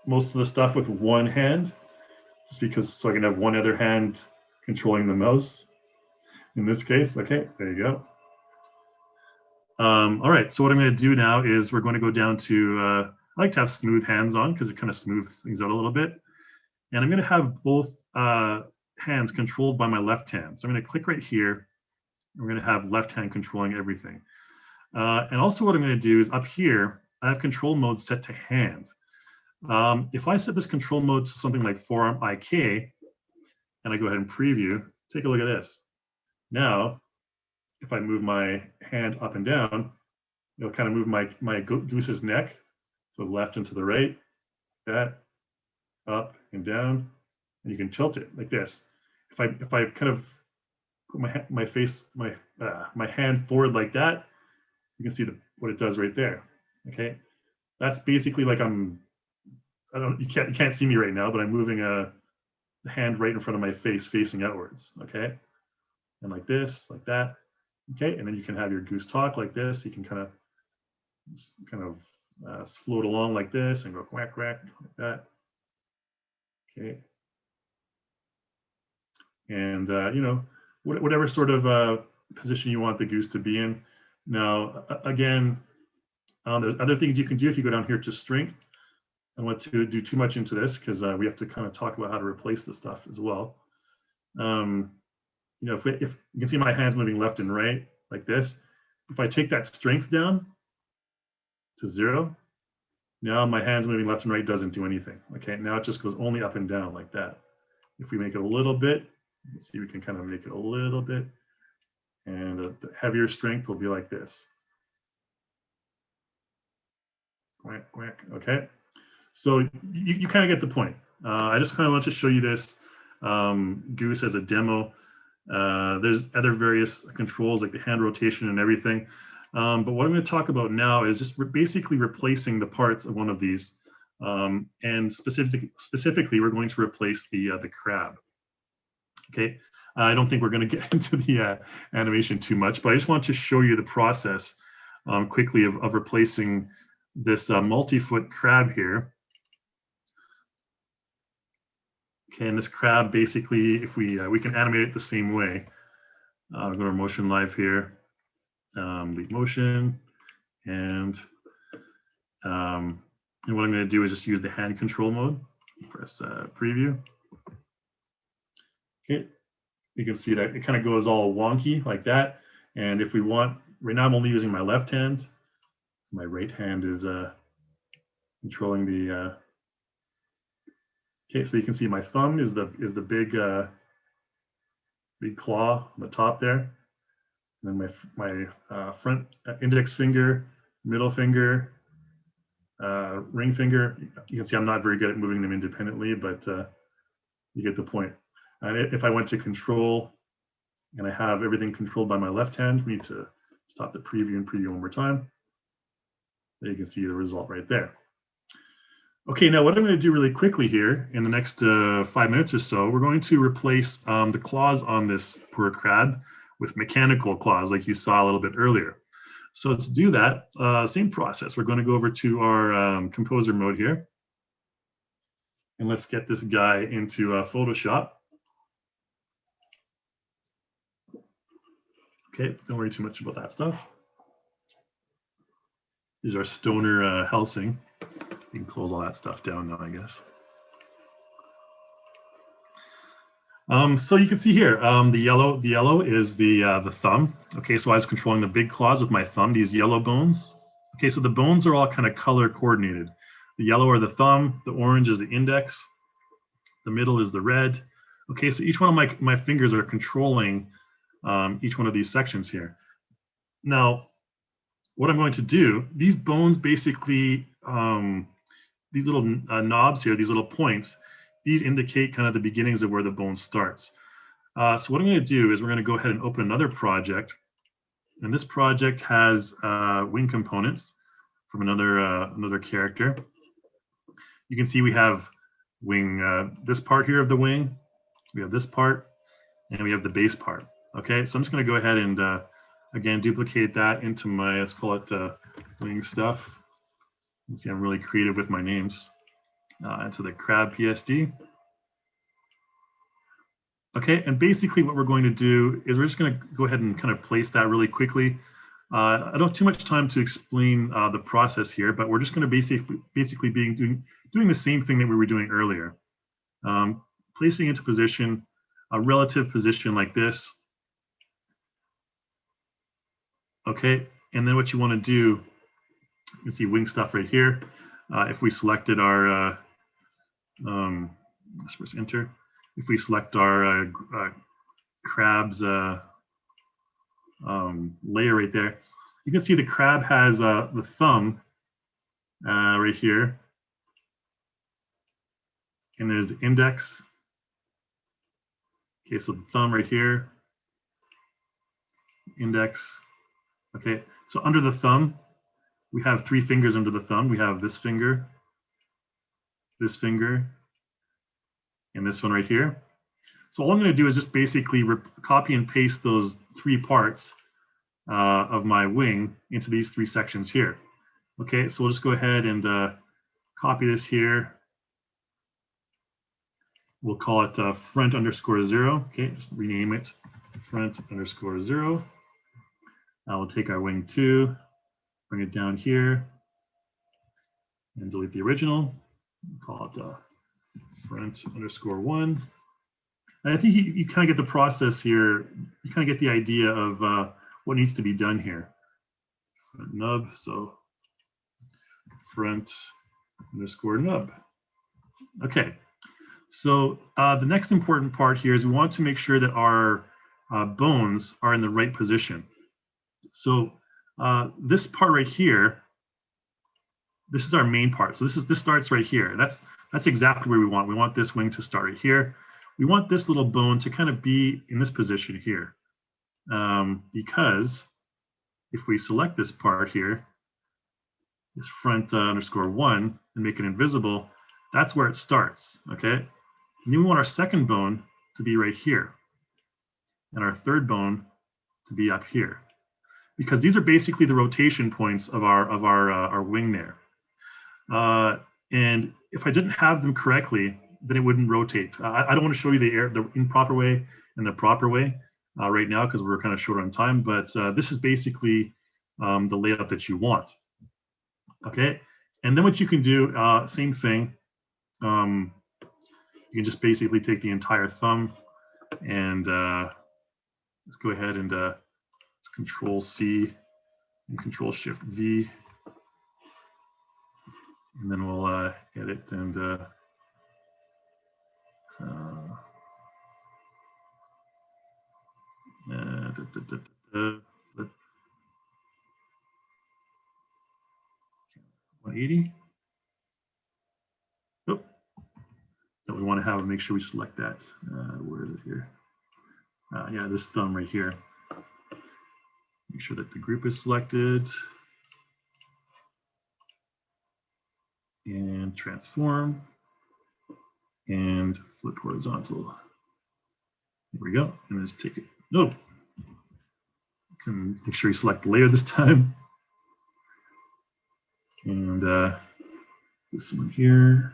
Speaker 1: most of the stuff with one hand, just because so I can have one other hand controlling the mouse. In this case, okay, there you go. All right, so what I'm going to do now is we're going to go down to, I like to have smooth hands on because it kind of smooths things out a little bit. And I'm going to have both hands controlled by my left hand. So I'm going to click right here. We're going to have left hand controlling everything. And also what I'm going to do is up here, I have control mode set to hand. If I set this control mode to something like forearm IK, and I go ahead and preview, take a look at this. Now, if I move my hand up and down, it'll kind of move my goose's neck to the left and to the right, that, up and down, and you can tilt it like this. If I kind of put my hand forward like that, you can see what it does right there. Okay, that's basically like you can't see me right now, but I'm moving a hand right in front of my face facing outwards. Okay, and like this, like that. Okay, and then you can have your goose talk like this. You can kind of float along like this and go quack quack like that. Okay, and whatever sort of position you want the goose to be in. Now, again, there's other things you can do if you go down here to strength. I don't want to do too much into this because we have to kind of talk about how to replace the stuff as well. If you can see my hands moving left and right like this, if I take that strength down to 0, now my hands moving left and right doesn't do anything. Okay, now it just goes only up and down like that. If we make it a little bit, let's see, we can kind of make it a little bit, and the heavier strength will be like this. Quack, quack. Okay, so you kind of get the point. I just kind of want to show you this goose as a demo. There's other various controls like the hand rotation and everything. But what I'm going to talk about now is just basically replacing the parts of one of these. And specifically, we're going to replace the crab. Okay, I don't think we're going to get into the animation too much, but I just want to show you the process quickly of replacing this multi-foot crab here. Okay, and this crab basically, if we can animate it the same way. I'll go to Motion Live here, Leap Motion, and what I'm going to do is just use the hand control mode. Press preview. Okay, you can see that it kind of goes all wonky like that. And if we want, right now I'm only using my left hand. So my right hand is controlling the. Okay, so you can see my thumb is the big claw on the top there. And then my front index finger, middle finger, ring finger. You can see I'm not very good at moving them independently, but you get the point. And if I went to control and I have everything controlled by my left hand, we need to stop the preview and preview one more time. There you can see the result right there. Okay, now what I'm going to do really quickly here in the next 5 minutes or so, we're going to replace the claws on this poor crab with mechanical claws like you saw a little bit earlier. So to do that, same process. We're going to go over to our composer mode here. And let's get this guy into Photoshop. Okay, don't worry too much about that stuff. Here's our stoner Helsing. You can close all that stuff down now, I guess. So you can see here, the yellow is the thumb. Okay, so I was controlling the big claws with my thumb, these yellow bones. Okay, so the bones are all kind of color coordinated. The yellow are the thumb, the orange is the index, the middle is the red. Okay, so each one of my fingers are controlling each one of these sections here. Now, what I'm going to do, these bones basically, these little knobs here, these little points, these indicate kind of the beginnings of where the bone starts. So what I'm going to do is we're going to go ahead and open another project. And this project has wing components from another character. You can see we have wing, this part here of the wing, we have this part, and we have the base part. Okay, so I'm just going to go ahead and again duplicate that into my, let's call it wing stuff. You can see I'm really creative with my names. Into the crab PSD. Okay, and basically what we're going to do is we're just going to go ahead and kind of place that really quickly. I don't have too much time to explain the process here, but we're just going to basically doing the same thing that we were doing earlier. Placing into position, a relative position like this. Okay, and then what you want to do, you can see wing stuff right here. If we selected our, let's press enter. If we select our crab's layer right there, you can see the crab has the thumb right here. And there's the index. Okay, so the thumb right here, index. Okay, so under the thumb, we have 3 fingers under the thumb. We have this finger, and this one right here. So all I'm going to do is just basically copy and paste those 3 parts of my wing into these 3 sections here. Okay, so we'll just go ahead and copy this here. We'll call it front underscore 0. Okay, just rename it front underscore 0. We'll take our wing 2, bring it down here, and delete the original. We'll call it front underscore 1. And I think you kind of get the process here. You kind of get the idea of what needs to be done here. Front nub, so front underscore nub. Okay, so the next important part here is we want to make sure that our bones are in the right position. So this part right here, this is our main part. So this starts right here. That's exactly where we want. We want this wing to start right here. We want this little bone to kind of be in this position here, because if we select this part here, this front underscore 1, and make it invisible, that's where it starts. Okay, and then we want our second bone to be right here, and our third bone to be up here, because these are basically the rotation points of our wing there. And if I didn't have them correctly, then it wouldn't rotate. I don't want to show you the improper way and the proper way right now because we're kind of short on time, but this is basically the layout that you want. Okay, and then what you can do, same thing, you can just basically take the entire thumb and let's go ahead and Control C and Control Shift V, and then we'll edit and flip 180. Oh, that we want to have and make sure we select that. Where is it here? Yeah, this thumb right here. Make sure that the group is selected. and transform and flip horizontal. There we go. And just take it. Nope. Can make sure you select layer this time. And this one here,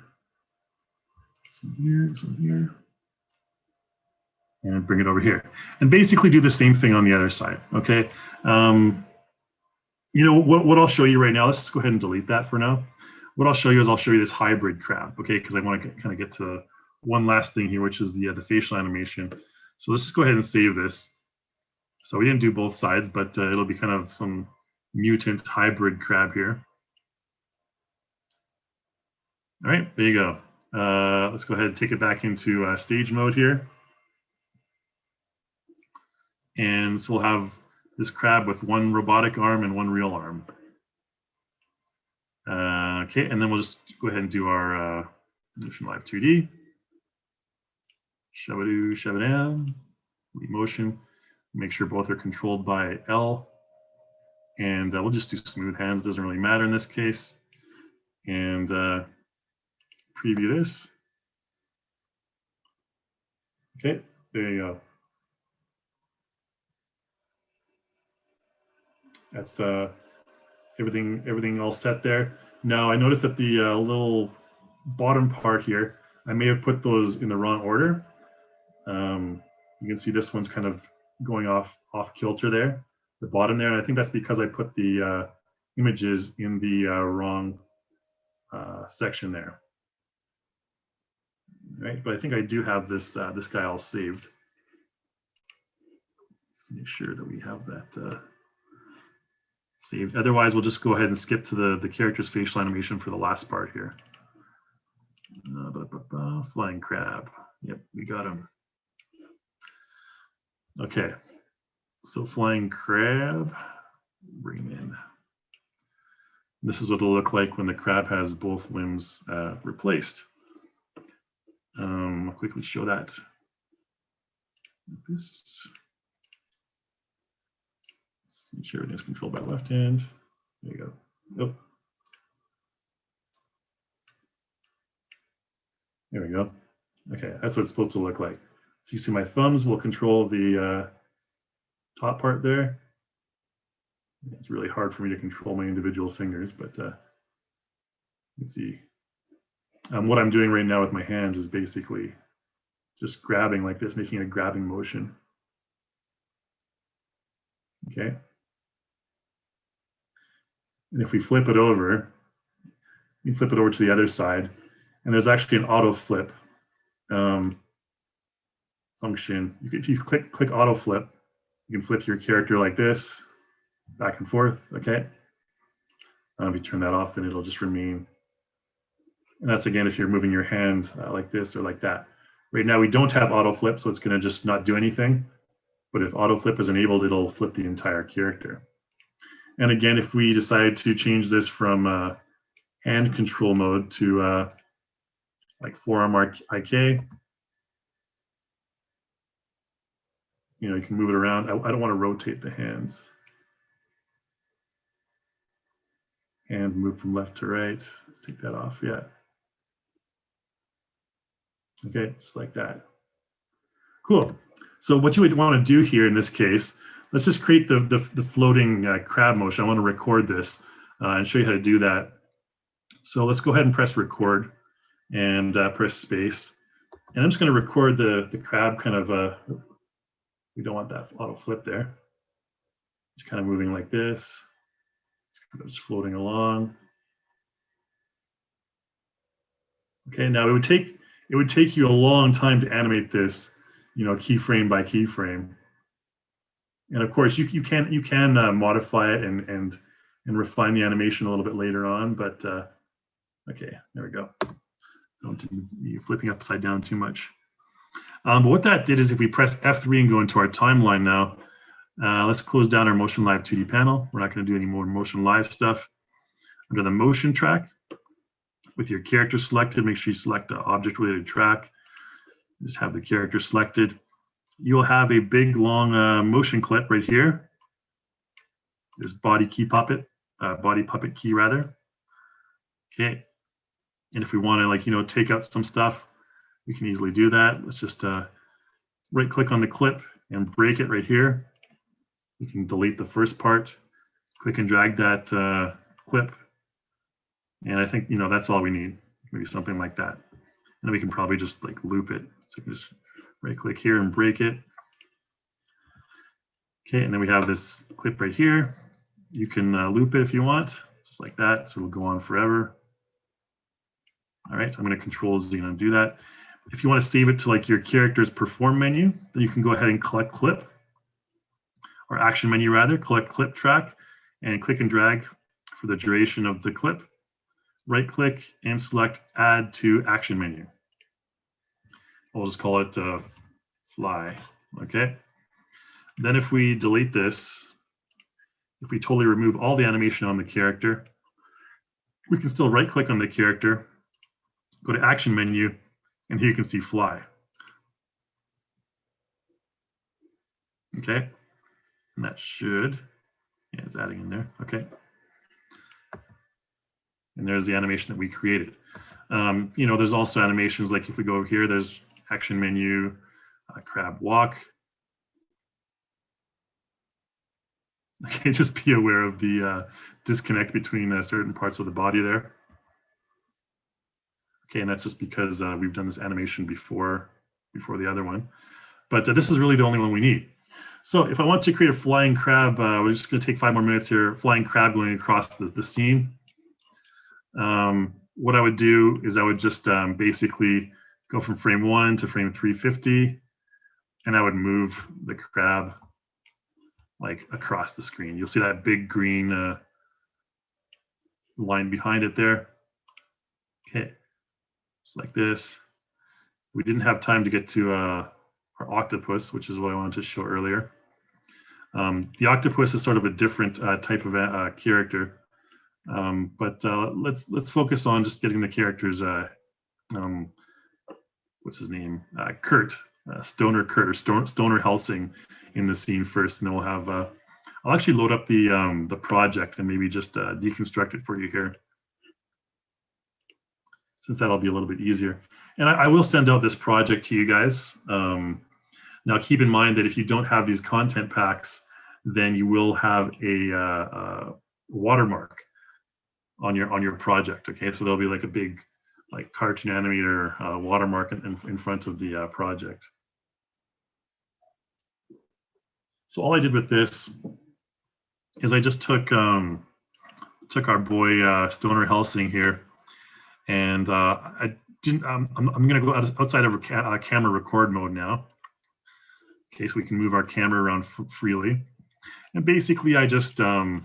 Speaker 1: this one here, this one here. And bring it over here. And basically do the same thing on the other side, okay? You know, what I'll show you right now, let's just go ahead and delete that for now. What I'll show you is I'll show you this hybrid crab, okay? Because I want to kind of get to one last thing here, which is the facial animation. So let's just go ahead and save this. So we didn't do both sides, but it'll be kind of some mutant hybrid crab here. All right, there you go. Let's go ahead and take it back into stage mode here. And so we'll have this crab with one robotic arm and one real arm. Okay, and then we'll just go ahead and do our Motion Live 2D. Shabadoo, shabadam, motion. Make sure both are controlled by L. And we'll just do smooth hands, doesn't really matter in this case. And preview this. Okay, there you go. That's everything all set there. Now I noticed that the little bottom part here, I may have put those in the wrong order. You can see this one's kind of going off kilter there, the bottom there, and I think that's because I put the images in the wrong section there. Right, but I think I do have this this guy all saved. Let's make sure that we have that saved. Otherwise, we'll just go ahead and skip to the character's facial animation for the last part here. Flying crab. Yep, we got him. Okay, so flying crab, bring him in. This is what it'll look like when the crab has both limbs replaced. I'll quickly show that. Like this. Let's make sure everything's controlled by left hand. There you go. Oh. There we go. Okay, that's what it's supposed to look like. So you see my thumbs will control the top part there. It's really hard for me to control my individual fingers, but you can see what I'm doing right now with my hands is basically just grabbing like this, making a grabbing motion. Okay. And if we flip it over, you flip it over to the other side, and there's actually an auto flip function. If you click auto flip, you can flip your character like this, back and forth, okay? If you turn that off, then it'll just remain. And that's again, if you're moving your hand like this or like that. Right now we don't have auto flip, so it's gonna just not do anything. But if auto flip is enabled, it'll flip the entire character. And again, if we decide to change this from hand control mode to like forearm IK, you know, you can move it around. I don't want to rotate the hands. Hands move from left to right. Let's take that off, yeah. Okay, just like that. Cool. So what you would want to do here in this case, let's just create the floating crab motion. I want to record this and show you how to do that. So let's go ahead and press record and press space. And I'm just going to record the crab kind of, we don't want that auto flip there. Just kind of moving like this, just floating along. Okay, now it would take you a long time to animate this, you know, keyframe by keyframe. And of course, you can modify it and refine the animation a little bit later on. But okay, there we go. Don't be flipping upside down too much. But what that did is if we press F3 and go into our timeline now, let's close down our Motion Live 2D panel. We're not going to do any more Motion Live stuff. Under the motion track, with your character selected, make sure you select the object related track. Just have the character selected. You'll have a big long motion clip right here. This body puppet key rather. Okay. And if we want to, like, take out some stuff, we can easily do that. Let's just right click on the clip and break it right here. You can delete the first part, click and drag that clip. And I think, that's all we need, maybe something like that. And then we can probably just like loop it. So we can just right click here and break it. Okay, and then we have this clip right here. You can loop it if you want, just like that. So it'll go on forever. All right, I'm going to Control Z and do that. If you want to save it to like your character's perform menu, then you can go ahead and collect clip, or action menu rather, collect clip track, and click and drag for the duration of the clip. Right click and select add to action menu. We'll just call it fly. Okay. Then if we delete this, if we totally remove all the animation on the character, we can still right click on the character, go to action menu, and here you can see fly. Okay. And that should, yeah, it's adding in there. Okay. And there's the animation that we created. There's also animations like if we go over here, there's action menu, crab walk. Okay, just be aware of the disconnect between certain parts of the body there. Okay, and that's just because we've done this animation before the other one. But this is really the only one we need. So if I want to create a flying crab, we're just going to take 5 more minutes here, flying crab going across the scene. What I would do is I would just basically go from frame 1 to frame 350, and I would move the crab like across the screen. You'll see that big green line behind it there. Okay, just like this. We didn't have time to get to our octopus, which is what I wanted to show earlier. The octopus is sort of a different type of character. But let's focus on just getting the characters. What's his name? Kurt, Stoner Kurt, or Stoner Helsing, in the scene first, and then we'll have. I'll actually load up the project and maybe just deconstruct it for you here, since that'll be a little bit easier. And I will send out this project to you guys. Now, keep in mind that if you don't have these content packs, then you will have a watermark on your project. Okay, so there'll be like a big like cartoon animator watermark in front of the project. So all I did with this is I just took our boy Stoner Helsing here, and I didn't. I'm going to go outside of camera record mode now, okay, so we can move our camera around freely. And basically, I just there's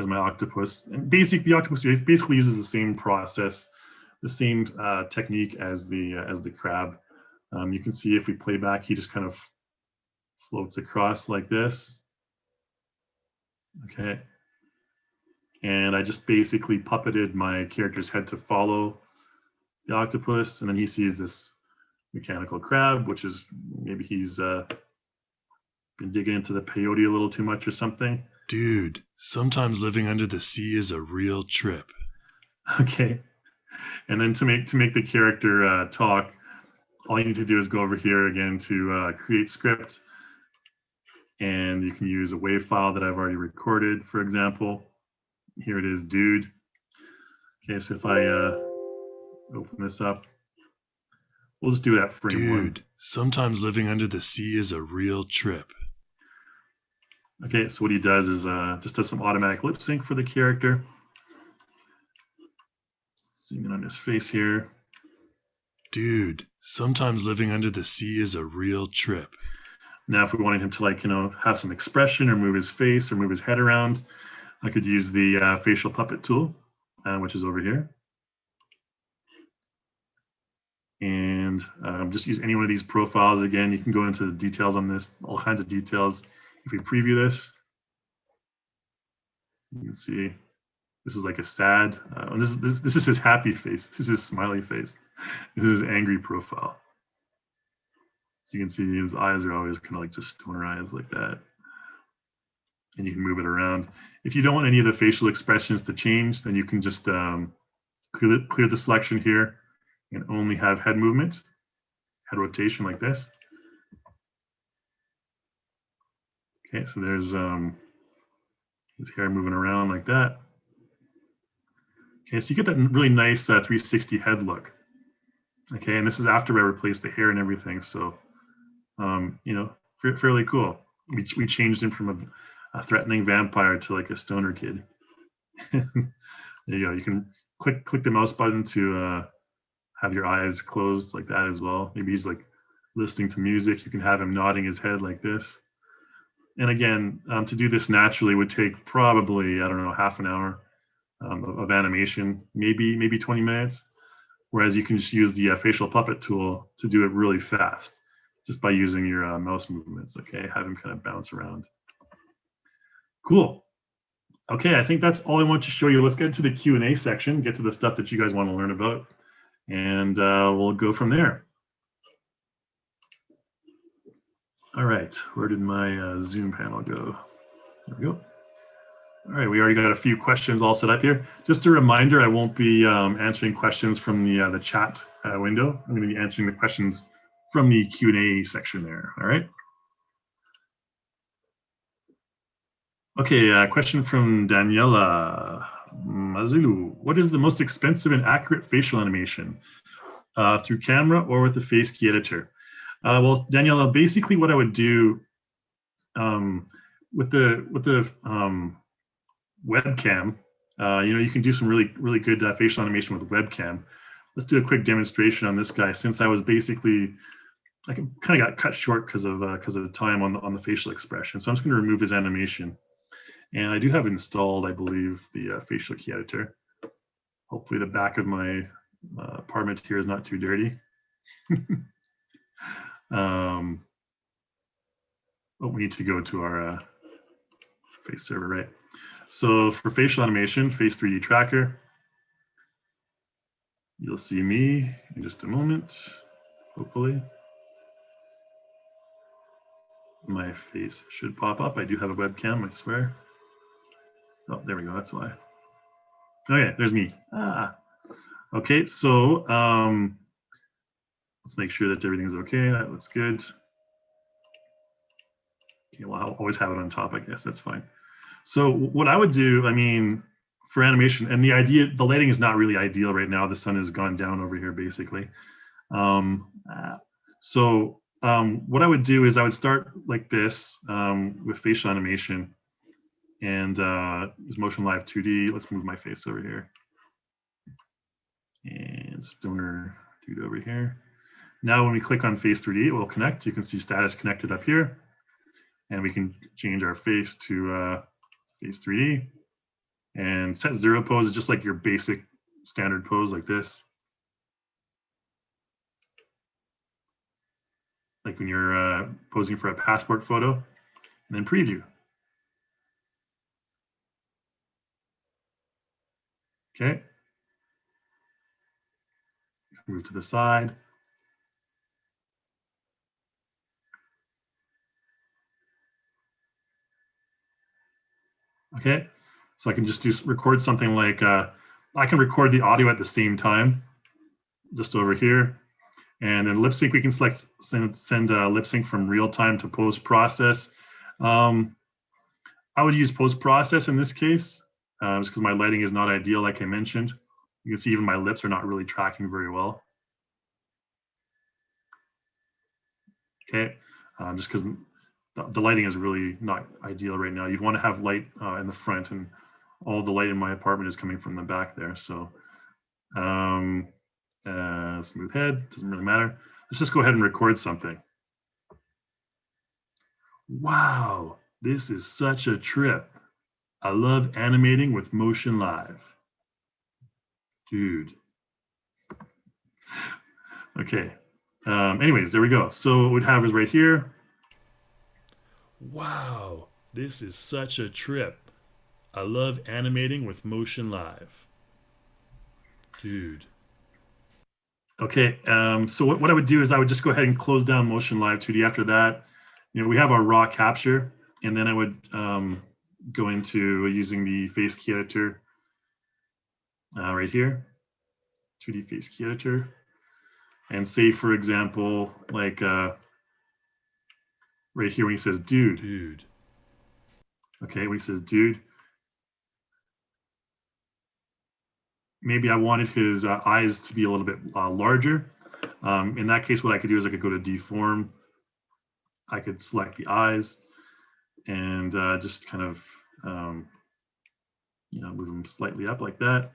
Speaker 1: my octopus, and the octopus basically uses the same process, the same technique as the crab. You can see if we play back, he just kind of floats across like this. Okay. And I just basically puppeted my character's head to follow the octopus, and then he sees this mechanical crab, which is maybe he's been digging into the peyote a little too much or something.
Speaker 2: Dude, sometimes living under the sea is a real trip.
Speaker 1: Okay. And then to make the character talk, all you need to do is go over here again to create script, and you can use a WAV file that I've already recorded, for example. Here it is, dude. Okay, so if I open this up, we'll just do it at frame 1.
Speaker 2: Dude, sometimes living under the sea is a real trip.
Speaker 1: Okay, so what he does is just does some automatic lip sync for the character. Zoom in on his face here.
Speaker 2: Dude, sometimes living under the sea is a real trip.
Speaker 1: Now, if we wanted him to, like, have some expression or move his face or move his head around, I could use the facial puppet tool, which is over here. And just use any one of these profiles. Again, you can go into the details on this, all kinds of details. If we preview this, you can see this is like a sad, this is his happy face. This is his smiley face. This is his angry profile. So you can see his eyes are always kind of like just stoner eyes like that. And you can move it around. If you don't want any of the facial expressions to change, then you can just clear the selection here and only have head movement, head rotation like this. Okay, so there's his hair moving around like that. Okay, so you get that really nice 360 head look. Okay, and this is after I replaced the hair and everything, so you know, fairly cool. We changed him from a threatening vampire to like a stoner kid. There you go. You can click the mouse button to have your eyes closed like that as well. Maybe he's like listening to music. You can have him nodding his head like this. And again, to do this naturally would take probably, I don't know, half an hour of animation, maybe 20 minutes. Whereas you can just use the facial puppet tool to do it really fast, just by using your mouse movements. Okay, have him kind of bounce around. Cool. Okay, I think that's all I want to show you. Let's get to the Q&A section, get to the stuff that you guys want to learn about, and we'll go from there. All right, where did my Zoom panel go? There we go. All right, we already got a few questions all set up here. Just a reminder, I won't be answering questions from the chat window. I'm going to be answering the questions from the Q&A section there. All right. Okay, question from Daniela Mazulu. What is the most expensive and accurate facial animation? Through camera or with the face key editor? Well, Daniela, basically what I would do with the webcam, you know, you can do some really good facial animation with webcam. Let's do a quick demonstration on this guy. Since I was basically, I kind of got cut short because of the time on the facial expression. So I'm just going to remove his animation. And I do have installed, I believe, the facial key editor. Hopefully the back of my apartment here is not too dirty. But we need to go to our face server, right? So for facial animation, face 3D tracker, you'll see me in just a moment, hopefully. My face should pop up. I do have a webcam, I swear. Oh, there we go, that's why. Okay, there's me. Okay, so let's make sure that everything's okay. That looks good. Okay, well, I'll always have it on top, I guess, that's fine. So what I would do, I mean, for animation, and the lighting is not really ideal right now. The sun has gone down over here, basically. So what I would do is I would start like this with facial animation, and there's Motion Live 2D. Let's move my face over here. And Stoner Dude over here. Now when we click on Face 3D, it will connect. You can see status connected up here. And we can change our face to Face 3D. And set 0 pose is just like your basic standard pose like this. Like when you're posing for a passport photo. And then preview. Okay. Move to the side. Okay, so I can just record something like, I can record the audio at the same time, just over here. And then lip sync, we can send lip sync from real time to post process. I would use post process in this case, just because my lighting is not ideal, like I mentioned. You can see even my lips are not really tracking very well. Okay, just because the lighting is really not ideal right now. You'd want to have light in the front, and all the light in my apartment is coming from the back there. So smooth head, doesn't really matter. Let's just go ahead and record something. Wow, this is such a trip. I love animating with Motion Live. Dude. Okay. Anyways, there we go. So what we'd have is right here.
Speaker 2: Wow, this is such a trip. I love animating with Motion Live. Dude.
Speaker 1: Okay, so what I would do is I would just go ahead and close down Motion Live 2D. After that, you know, we have our raw capture, and then I would go into using the face key editor right here. 2D face key editor, and say, for example, like right here when he says dude. Okay, when he says dude, maybe I wanted his eyes to be a little bit larger. In that case, what I could do is I could go to deform. I could select the eyes and just kind of, move them slightly up like that.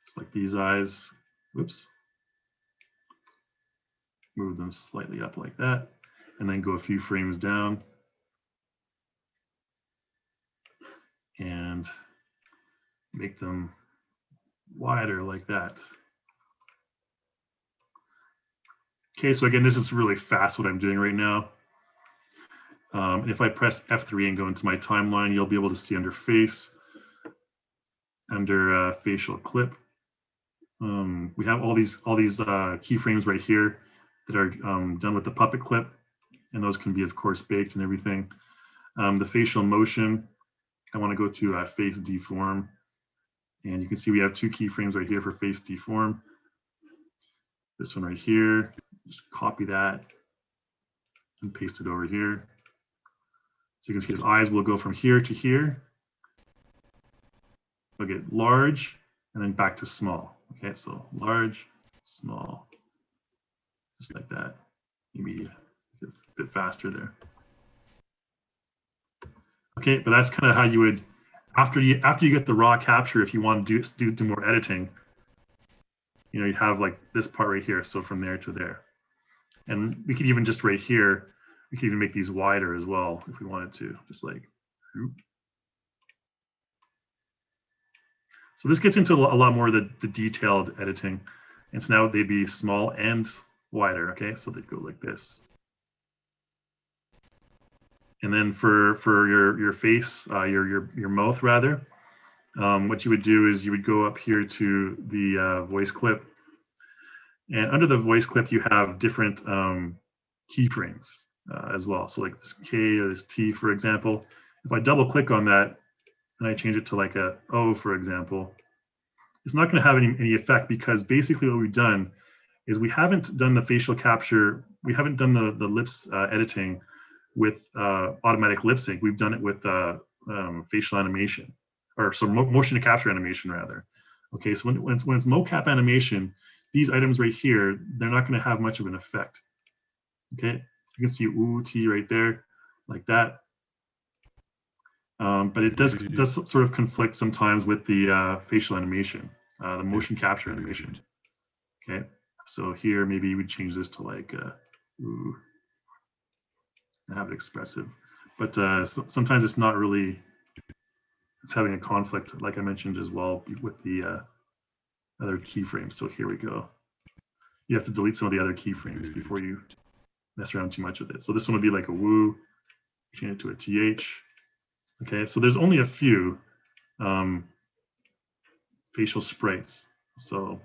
Speaker 1: Just like these eyes. Whoops. Move them slightly up like that, and then go a few frames down. And make them wider like that. Okay, so again, this is really fast what I'm doing right now. And if I press F3 and go into my timeline, you'll be able to see under face, under facial clip. We have all these keyframes right here that are done with the puppet clip, and those can be, of course, baked and everything. The facial motion, I want to go to face deform, and you can see we have 2 keyframes right here for face deform. This one right here, just copy that and paste it over here. So you can see his eyes will go from here to here. They'll get large and then back to small. Okay, so large, small, just like that. Maybe a bit faster there. Okay, but that's kind of how you would, after you get the raw capture, if you want to do more editing, you have like this part right here, so from there to there. And we could even just right here, we could even make these wider as well if we wanted to, just like. So this gets into a lot more of the detailed editing. And so now they'd be small and wider, okay? So they'd go like this. And then for your face, your mouth rather, what you would do is you would go up here to the voice clip. And under the voice clip, you have different keyframes as well. So like this K or this T, for example. If I double click on that and I change it to like a O, for example, it's not going to have any effect, because basically what we've done is we haven't done the facial capture. We haven't done the lips editing with automatic lip sync. We've done it with facial animation, or so motion capture animation rather. Okay, so when it's mocap animation, these items right here, they're not going to have much of an effect. Okay, you can see ooh, T right there, like that. But it does sort of conflict sometimes with the facial animation, the motion capture animation. Okay, so here maybe you would change this to like ooh, and have it expressive. But sometimes it's not really, it's having a conflict, like I mentioned as well, with the other keyframes. So here we go. You have to delete some of the other keyframes before you mess around too much with it. So this one would be like a woo, change it to a TH. Okay, so there's only a few facial sprites. So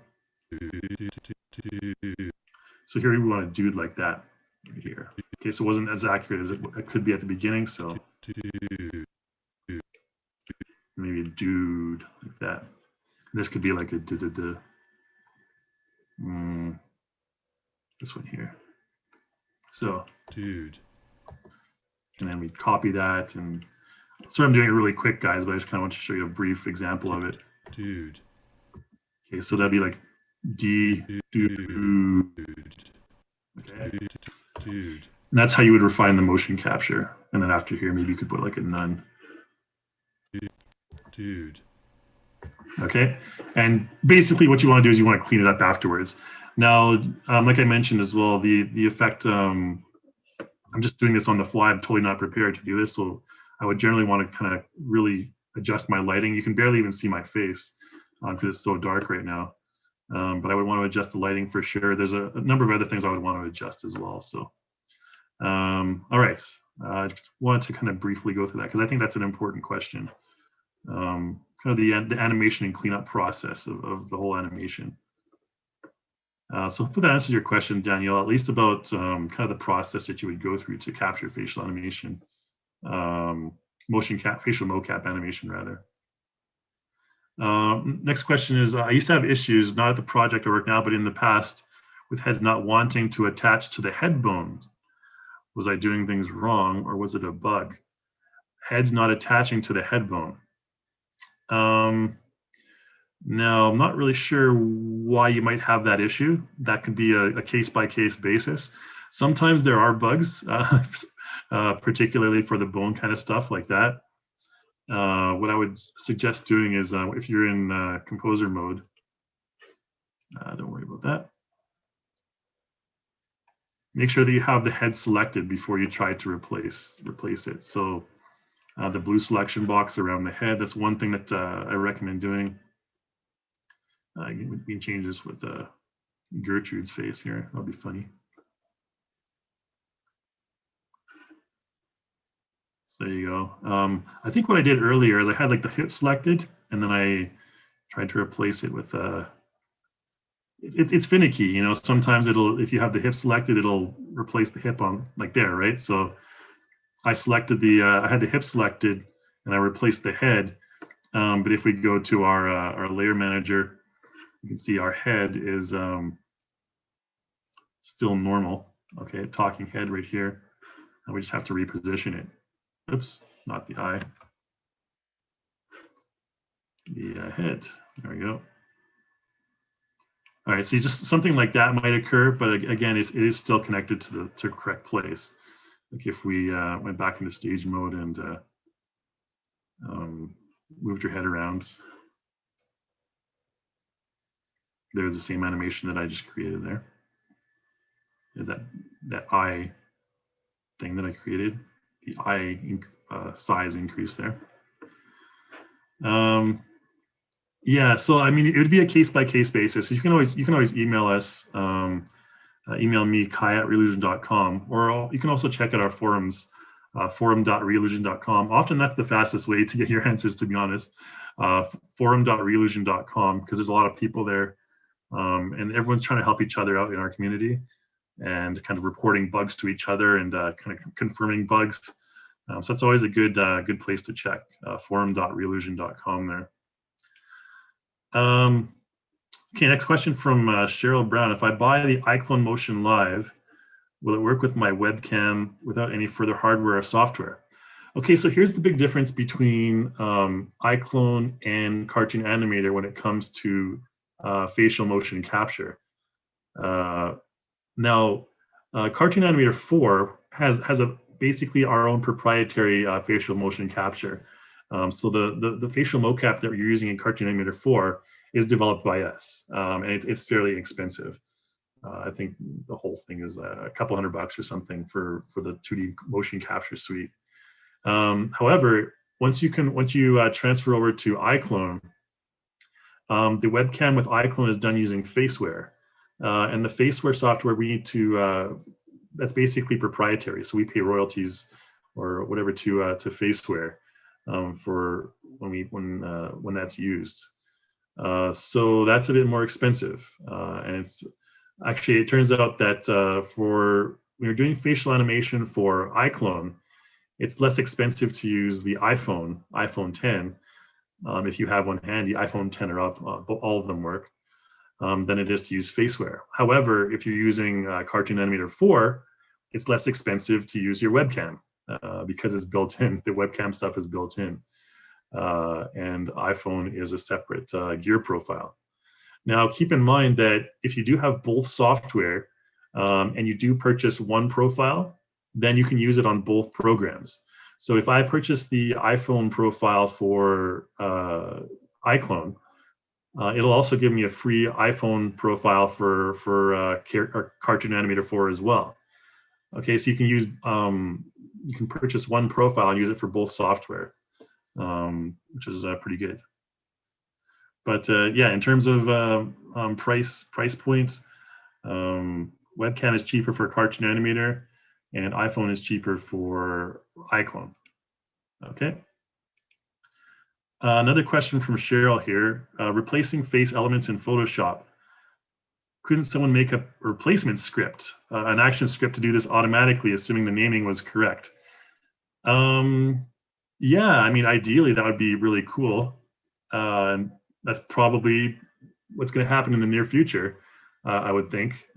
Speaker 1: here we want a dude like that right here. Okay, so it wasn't as accurate as it could be at the beginning. So maybe a dude like that. This could be like a this one here. So
Speaker 2: dude.
Speaker 1: And then we copy that, and so I'm doing it really quick, guys, but I just kind of want to show you a brief example of it.
Speaker 2: Dude.
Speaker 1: Okay, so that'd be like D dude. Okay.
Speaker 2: Dude.
Speaker 1: And that's how you would refine the motion capture. And then after here, maybe you could put like a none.
Speaker 2: Dude.
Speaker 1: Okay. And basically what you want to do is you want to clean it up afterwards. Now, like I mentioned as well, the effect, I'm just doing this on the fly. I'm totally not prepared to do this. So I would generally want to kind of really adjust my lighting. You can barely even see my face because it's so dark right now. But I would want to adjust the lighting for sure. There's a number of other things I would want to adjust as well. So, all right. I just wanted to kind of briefly go through that because I think that's an important question. Kind of the animation and cleanup process of the whole animation. So hopefully that answers your question, Danielle, at least about kind of the process that you would go through to capture facial animation, facial mocap animation rather. Next question is, I used to have issues, not at the project I work now, but in the past, with heads not wanting to attach to the head bones. Was I doing things wrong, or was it a bug? Heads not attaching to the head bone. Now, I'm not really sure why you might have that issue. That could be a case-by-case basis. Sometimes there are bugs, particularly for the bone kind of stuff like that. What I would suggest doing is if you're in composer mode, don't worry about that. Make sure that you have the head selected before you try to replace it. So the blue selection box around the head, that's one thing that I recommend doing. We can change this with Gertrude's face here. That'll be funny. So there you go. I think what I did earlier is I had like the hip selected, and then I tried to replace it with it's finicky, you know. Sometimes if you have the hip selected, it'll replace the hip on like there, right? So I selected I had the hip selected, and I replaced the head. But if we go to our layer manager, you can see our head is still normal. Okay, talking head right here, and we just have to reposition it. Oops, not the eye. The head. There we go. All right, so just something like that might occur, but again, it is still connected to the correct place. Like if we went back into stage mode and moved your head around, there's the same animation that I just created there. Is that eye thing that I created, the eye size increase there. Yeah, so I mean, it would be a case-by-case basis. You can always email us, email me, kai@reallusion.com, or you can also check out our forums, forum.reallusion.com. Often that's the fastest way to get your answers, to be honest. Forum.reallusion.com, because there's a lot of people there, and everyone's trying to help each other out in our community, and kind of reporting bugs to each other and kind of confirming bugs. So that's always a good place to check, forum.reallusion.com there. Okay, next question from Cheryl Brown. If I buy the iclone Motion Live, will it work with my webcam without any further hardware or software? Okay, so here's the big difference between iclone and Cartoon Animator when it comes to facial motion capture. Now, Cartoon Animator 4 has basically our own proprietary facial motion capture. So the facial mocap that you're using in Cartoon Animator 4 is developed by us, and it's fairly expensive. I think the whole thing is a couple $100 or something for the 2D motion capture suite. However, once you transfer over to iclone, the webcam with iclone is done using Faceware, and the Faceware software we need to that's basically proprietary. So we pay royalties or whatever to Faceware for when that's used. So that's a bit more expensive, and it turns out that for when you're doing facial animation for iclone, it's less expensive to use the iPhone 10. If you have one handy, iPhone 10 or up, all of them work, than it is to use Faceware. However, if you're using Cartoon Animator 4, it's less expensive to use your webcam because it's built in. The webcam stuff is built in. And iPhone is a separate gear profile. Now, keep in mind that if you do have both software and you do purchase one profile, then you can use it on both programs. So if I purchase the iPhone profile for iclone, it'll also give me a free iPhone profile for Cartoon Animator 4 as well. Okay, so you can use you can purchase one profile and use it for both software, which is pretty good. But yeah, in terms of price points, webcam is cheaper for Cartoon Animator, and iPhone is cheaper for iclone. Okay. Another question from Cheryl here. Replacing face elements in Photoshop. Couldn't someone make a replacement script, an action script to do this automatically, assuming the naming was correct? Yeah, I mean, ideally that would be really cool. that's probably what's going to happen in the near future, I would think,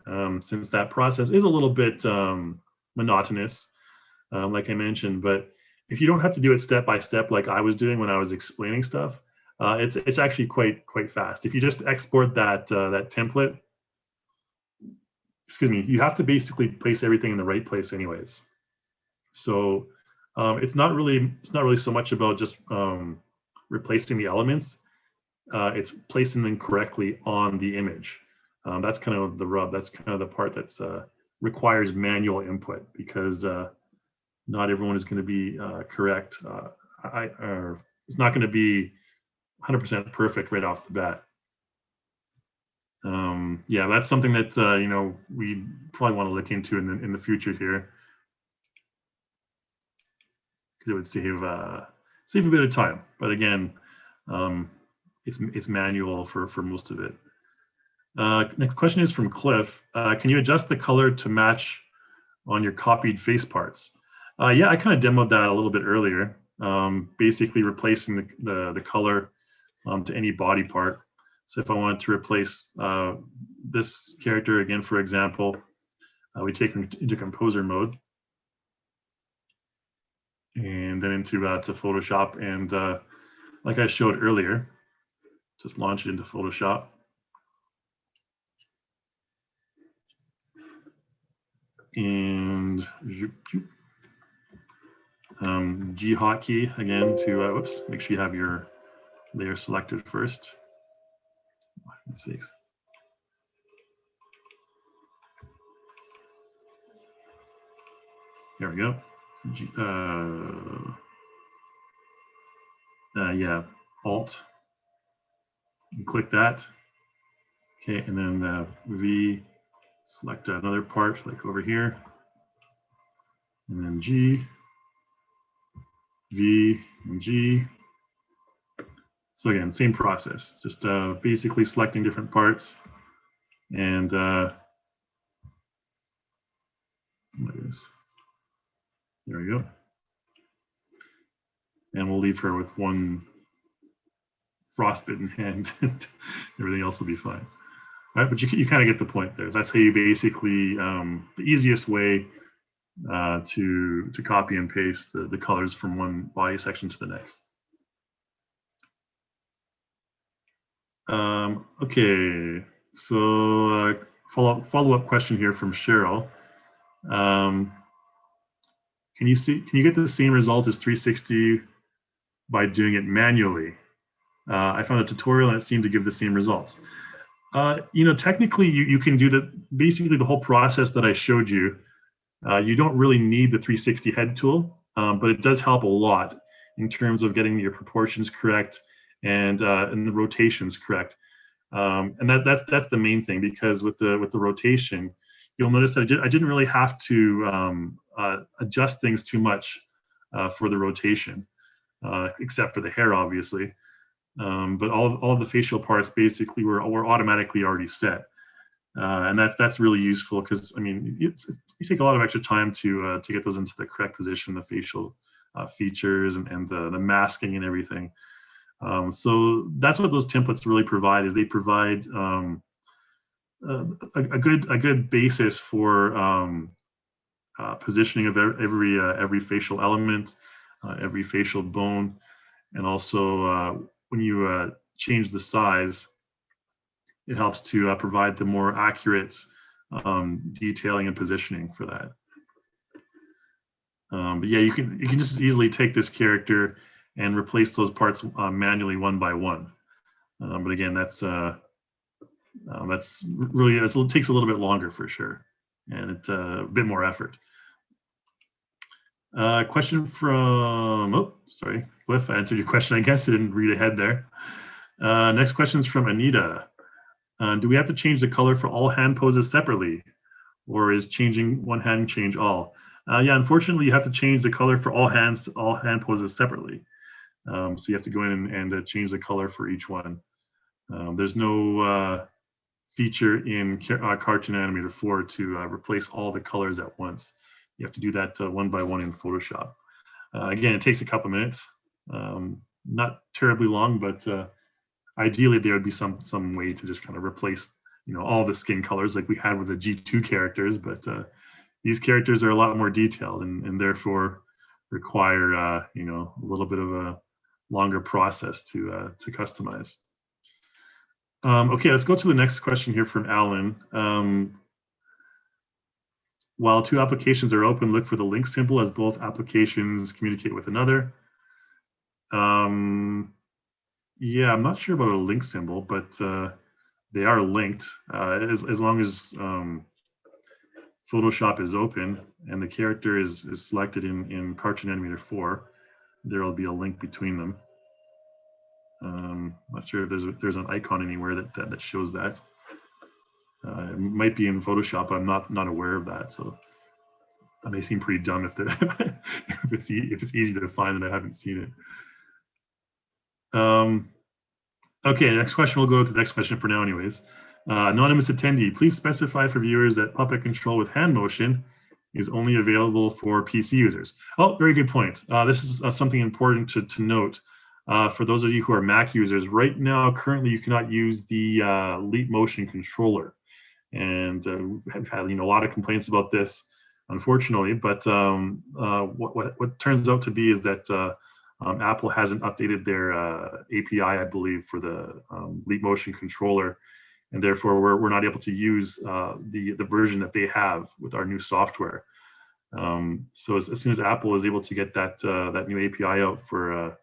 Speaker 1: since that process is a little bit monotonous, like I mentioned. But if you don't have to do it step by step like I was doing when I was explaining stuff, it's actually quite fast. If you just export that template, excuse me, you have to basically place everything in the right place anyways. So it's not really so much about just replacing the elements. It's placing them correctly on the image. That's kind of the rub. That's kind of the part that's requires manual input, because not everyone is going to be correct. It's not going to be 100% perfect right off the bat. Yeah, that's something that we probably want to look into in the future here, because it would save a bit of time. But again, it's manual for most of it. Next question is from Cliff. Can you adjust the color to match on your copied face parts? Yeah, I kind of demoed that a little bit earlier. Basically replacing the color to any body part. So if I wanted to replace this character again, for example, we take him into composer mode, and then into to Photoshop, and like I showed earlier, just launch it into Photoshop. And G hotkey again to whoops, make sure you have your layer selected first. There we go. Yeah, Alt, and click that. Okay, and then V, select another part like over here, and then G, V, and G. So again, same process, just basically selecting different parts, and there we go. And we'll leave her with one frostbitten hand, and everything else will be fine. All right, but you kind of get the point there. That's how you basically, the easiest way to copy and paste the colors from one body section to the next. Okay, so follow-up question here from Cheryl. Can you get the same result as 360 by doing it manually? I found a tutorial and it seemed to give the same results. Technically you can do basically the whole process that I showed you. You don't really need the 360 head tool, but it does help a lot in terms of getting your proportions correct and the rotations correct. And that's the main thing, because with the rotation, you'll notice that I didn't really have to adjust things too much for the rotation, except for the hair, obviously. But all the facial parts basically were automatically already set, and that's really useful, because I mean you take a lot of extra time to get those into the correct position, the facial features and the masking and everything. So that's what those templates really provide. Is they provide a good basis for positioning of every facial element, every facial bone, and also when you change the size, it helps to provide the more accurate detailing and positioning for that. But yeah, you can just easily take this character and replace those parts manually one by one. But again, that's really, it takes a little bit longer for sure, and it's a bit more effort. Question from, oh, sorry, Cliff, I answered your question. I guess I didn't read ahead there. Next question is from Anita. Do we have to change the color for all hand poses separately, or is changing one hand change all? Yeah, unfortunately, you have to change the color for all hand poses separately. So you have to go in and change the color for each one. There's no feature in Cartoon Animator 4 to replace all the colors at once. You have to do that one by one in Photoshop. Again, it takes a couple minutes, not terribly long, but ideally there would be some way to just kind of replace, all the skin colors like we had with the G2 characters, but these characters are a lot more detailed and therefore require, a little bit of a longer process to customize. Okay, let's go to the next question here from Alan. While two applications are open, look for the link symbol as both applications communicate with another. Yeah, I'm not sure about a link symbol, but they are linked as long as Photoshop is open and the character is selected in Cartoon Animator 4. There will be a link between them. Not sure if there's an icon anywhere that shows that. It might be in Photoshop. I'm not aware of that, so that may seem pretty dumb if it's easy to find and I haven't seen it. Okay, next question. We'll go to the next question for now, anyways. Anonymous attendee, please specify for viewers that puppet control with hand motion is only available for PC users. Oh, very good point. This is something important to note. For those of you who are Mac users, right now, currently, you cannot use the Leap Motion controller. And we've had a lot of complaints about this, unfortunately. But what turns out to be is that Apple hasn't updated their API, I believe, for the Leap Motion controller, and therefore we're not able to use the version that they have with our new software. So as soon as Apple is able to get that new API out for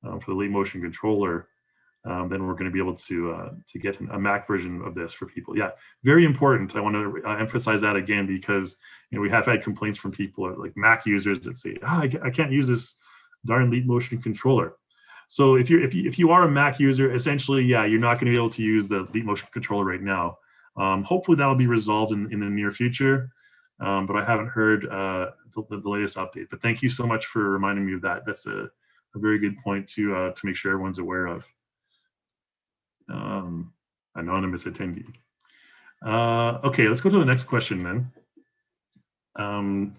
Speaker 1: the Leap Motion controller, then we're going to be able to get a Mac version of this for people. Yeah, very important. I want to emphasize that again because we have had complaints from people like Mac users that say, I can't use this darn Leap Motion controller. So if you are a Mac user, essentially, yeah, you're not going to be able to use the Leap Motion controller right now. Hopefully that'll be resolved in the near future, but I haven't heard the latest update. But thank you so much for reminding me of that. That's a very good point to make sure everyone's aware of. Anonymous attendee. Okay, let's go to the next question then.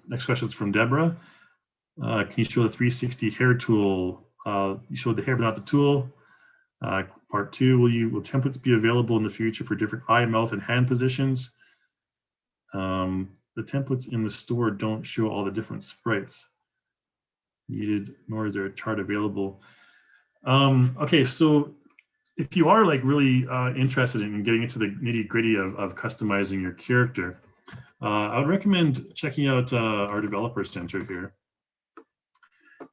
Speaker 1: Next question is from Deborah. Can you show the 360 hair tool? You showed the hair but not the tool. Part 2, will templates be available in the future for different eye, mouth, and hand positions? The templates in the store don't show all the different sprites needed, nor is there a chart available. Okay, so if you are like really interested in getting into the nitty-gritty of customizing your character, I would recommend checking out our developer center here.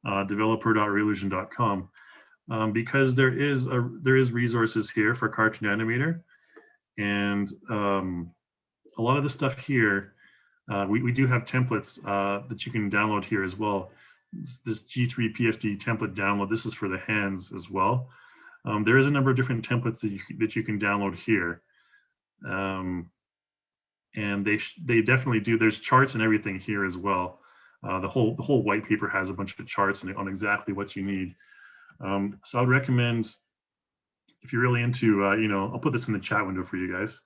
Speaker 1: Developer.reallusion.com, because there is resources here for Cartoon Animator, and a lot of the stuff here, we do have templates that you can download here as well. This G3 PSD template download, this is for the hands as well. There is a number of different templates that you can download here, and they definitely do. There's charts and everything here as well. The whole white paper has a bunch of charts on exactly what you need. So I would recommend, if you're really into, I'll put this in the chat window for you guys.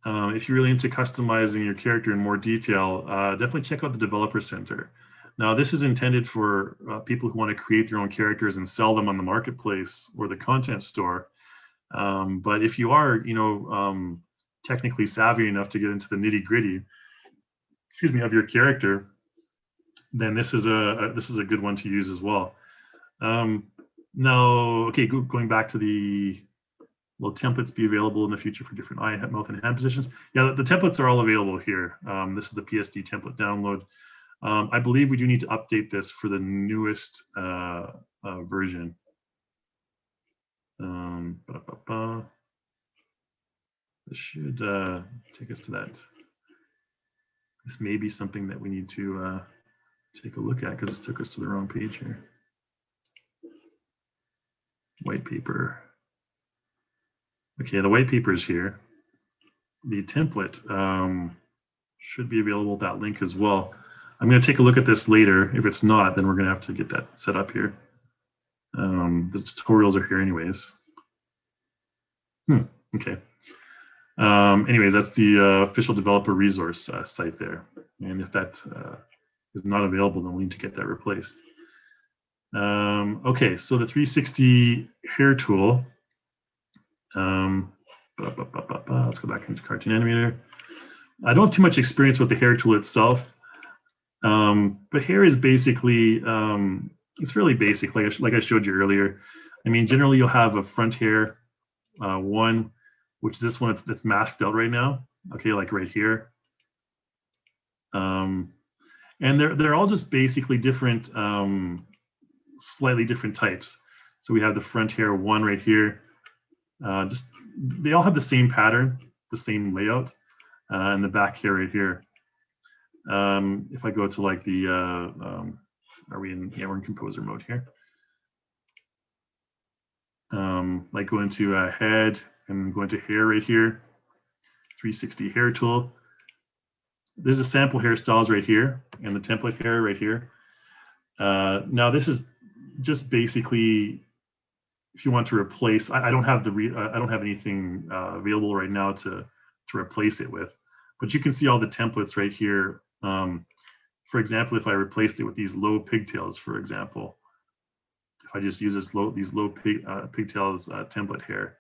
Speaker 1: If you're really into customizing your character in more detail, definitely check out the Developer Center. Now, this is intended for people who want to create their own characters and sell them on the marketplace or the content store. But if you are, technically savvy enough to get into the nitty-gritty, of your character, then this is a good one to use as well. Now, okay, going back to will templates be available in the future for different eye, mouth, and hand positions? Yeah, the templates are all available here. This is the PSD template download. I believe we do need to update this for the newest version. This should take us to that. This may be something that we need to take a look at because this took us to the wrong page here. White paper. Okay, the white paper is here. The template should be available with that link as well. I'm going to take a look at this later. If it's not, then we're going to have to get that set up here. The tutorials are here anyways. Okay. Anyways, that's the official developer resource site there. And if that is not available, then we need to get that replaced. Okay, so the 360 hair tool. Let's go back into Cartoon Animator. I don't have too much experience with the hair tool itself, but hair is basically, it's really basic, like I showed you earlier. I mean, generally you'll have a front hair one, which is this one that's masked out right now. Okay, like right here. And they're all just basically different, slightly different types. So we have the front hair one right here. Just they all have the same pattern, the same layout, and the back hair right here. If I go to like the, are we in? Yeah, we're in composer mode here. Like go into head and go into hair right here. 360 hair tool. There's a sample hairstyles right here and the template hair right here. Now this is just basically if you want to replace. I don't have I don't have anything available right now to replace it with, but you can see all the templates right here. For example, if I replaced it with these low pigtails, for example, if I just use these low pigtails template hair,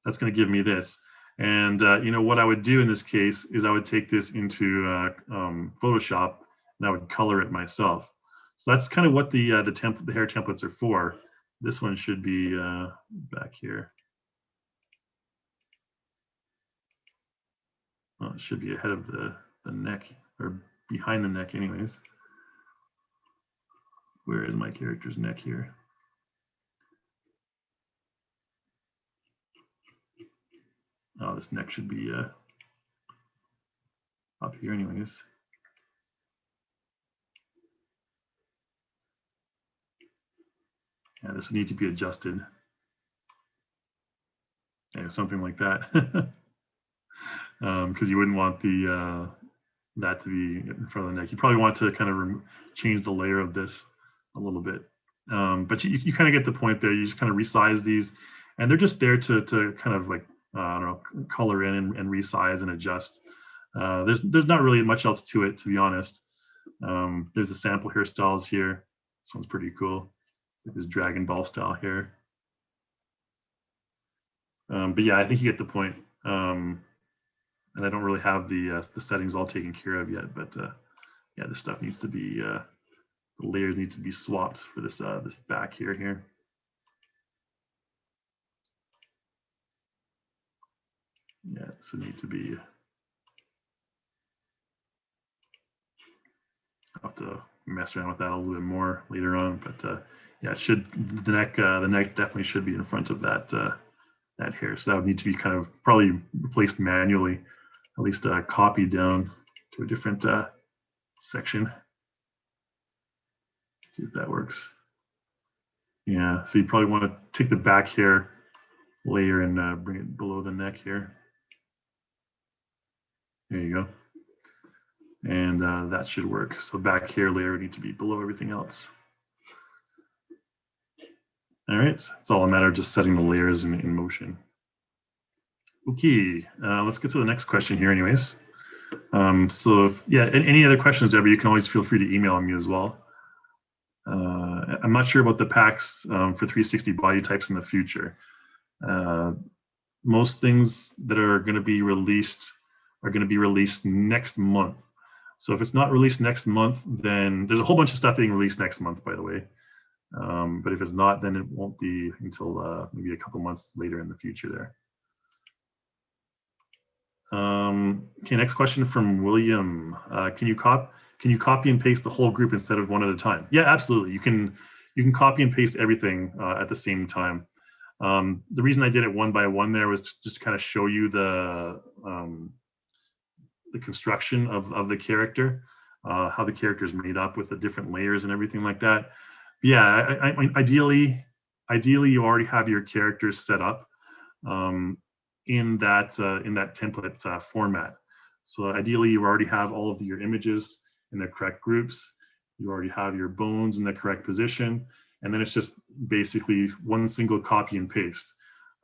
Speaker 1: that's going to give me this. And you know what I would do in this case is I would take this into Photoshop and I would color it myself. So that's kind of what the hair templates are for. This one should be back here. Well, it should be ahead of the neck or behind the neck, anyways. Where is my character's neck here? Oh, this neck should be up here, anyways. Yeah, this would need to be adjusted. Yeah, something like that. Because you wouldn't want the that to be in front of the neck. You probably want to kind of change the layer of this a little bit. But you kind of get the point there. You just kind of resize these, and they're just there to kind of like I don't know, color in and resize and adjust. There's not really much else to it, to be honest. There's a sample hairstyles here. This one's pretty cool. It's like this Dragon Ball style hair. But yeah, I think you get the point. And I don't really have the settings all taken care of yet, but yeah, this stuff needs to be the layers need to be swapped for this this back here. Yeah, so need to be. I'll have to mess around with that a little bit more later on, but yeah, it should the neck definitely should be in front of that that hair. So that would need to be kind of probably replaced manually, at least copied down to a different section. Let's see if that works. Yeah, so you probably want to take the back hair layer and bring it below the neck here. There you go. And that should work. So back hair layer would need to be below everything else. All right, it's all a matter of just setting the layers in motion. Okay, let's get to the next question here anyways. So if, yeah, any other questions, Debbie, you can always feel free to email me as well. I'm not sure about the packs for 360 body types in the future. Most things that are going to be released are going to be released next month. So if it's not released next month, then there's a whole bunch of stuff being released next month, by the way. But if it's not, then it won't be until maybe a couple months later in the future there. Okay, next question from William. Can you copy and paste the whole group instead of one at a time? Yeah, absolutely. You can copy and paste everything at the same time. The reason I did it one by one there was to just kind of show you the construction of the character, how the character is made up with the different layers and everything like that. But yeah, ideally you already have your characters set up in that template format. So ideally you already have all of your images in the correct groups. You already have your bones in the correct position, and then it's just basically one single copy and paste.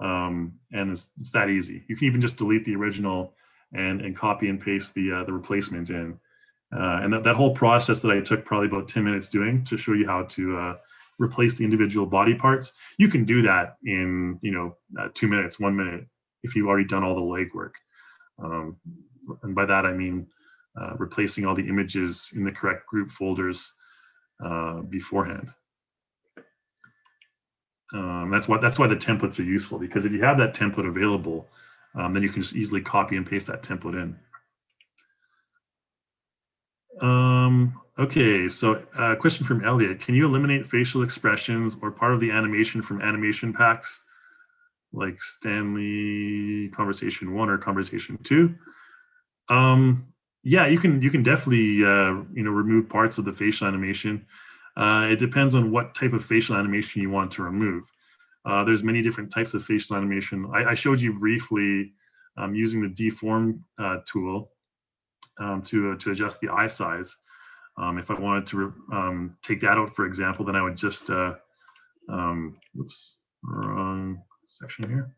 Speaker 1: And it's that easy. You can even just delete the original and copy and paste the replacement in. And that whole process that I took probably about 10 minutes doing to show you how to replace the individual body parts, you can do that in 2 minutes, 1 minute, if you've already done all the legwork. And by that I mean replacing all the images in the correct group folders beforehand. That's why the templates are useful, because if you have that template available, then you can just easily copy and paste that template in. Okay, so a question from Elliot. Can you eliminate facial expressions or part of the animation from animation packs, like Stanley Conversation 1 or Conversation 2? Yeah, you can definitely remove parts of the facial animation. It depends on what type of facial animation you want to remove. There's many different types of facial animation. I showed you briefly using the deform tool to adjust the eye size. If I wanted to take that out, for example, then I would just, oops, wrong section here.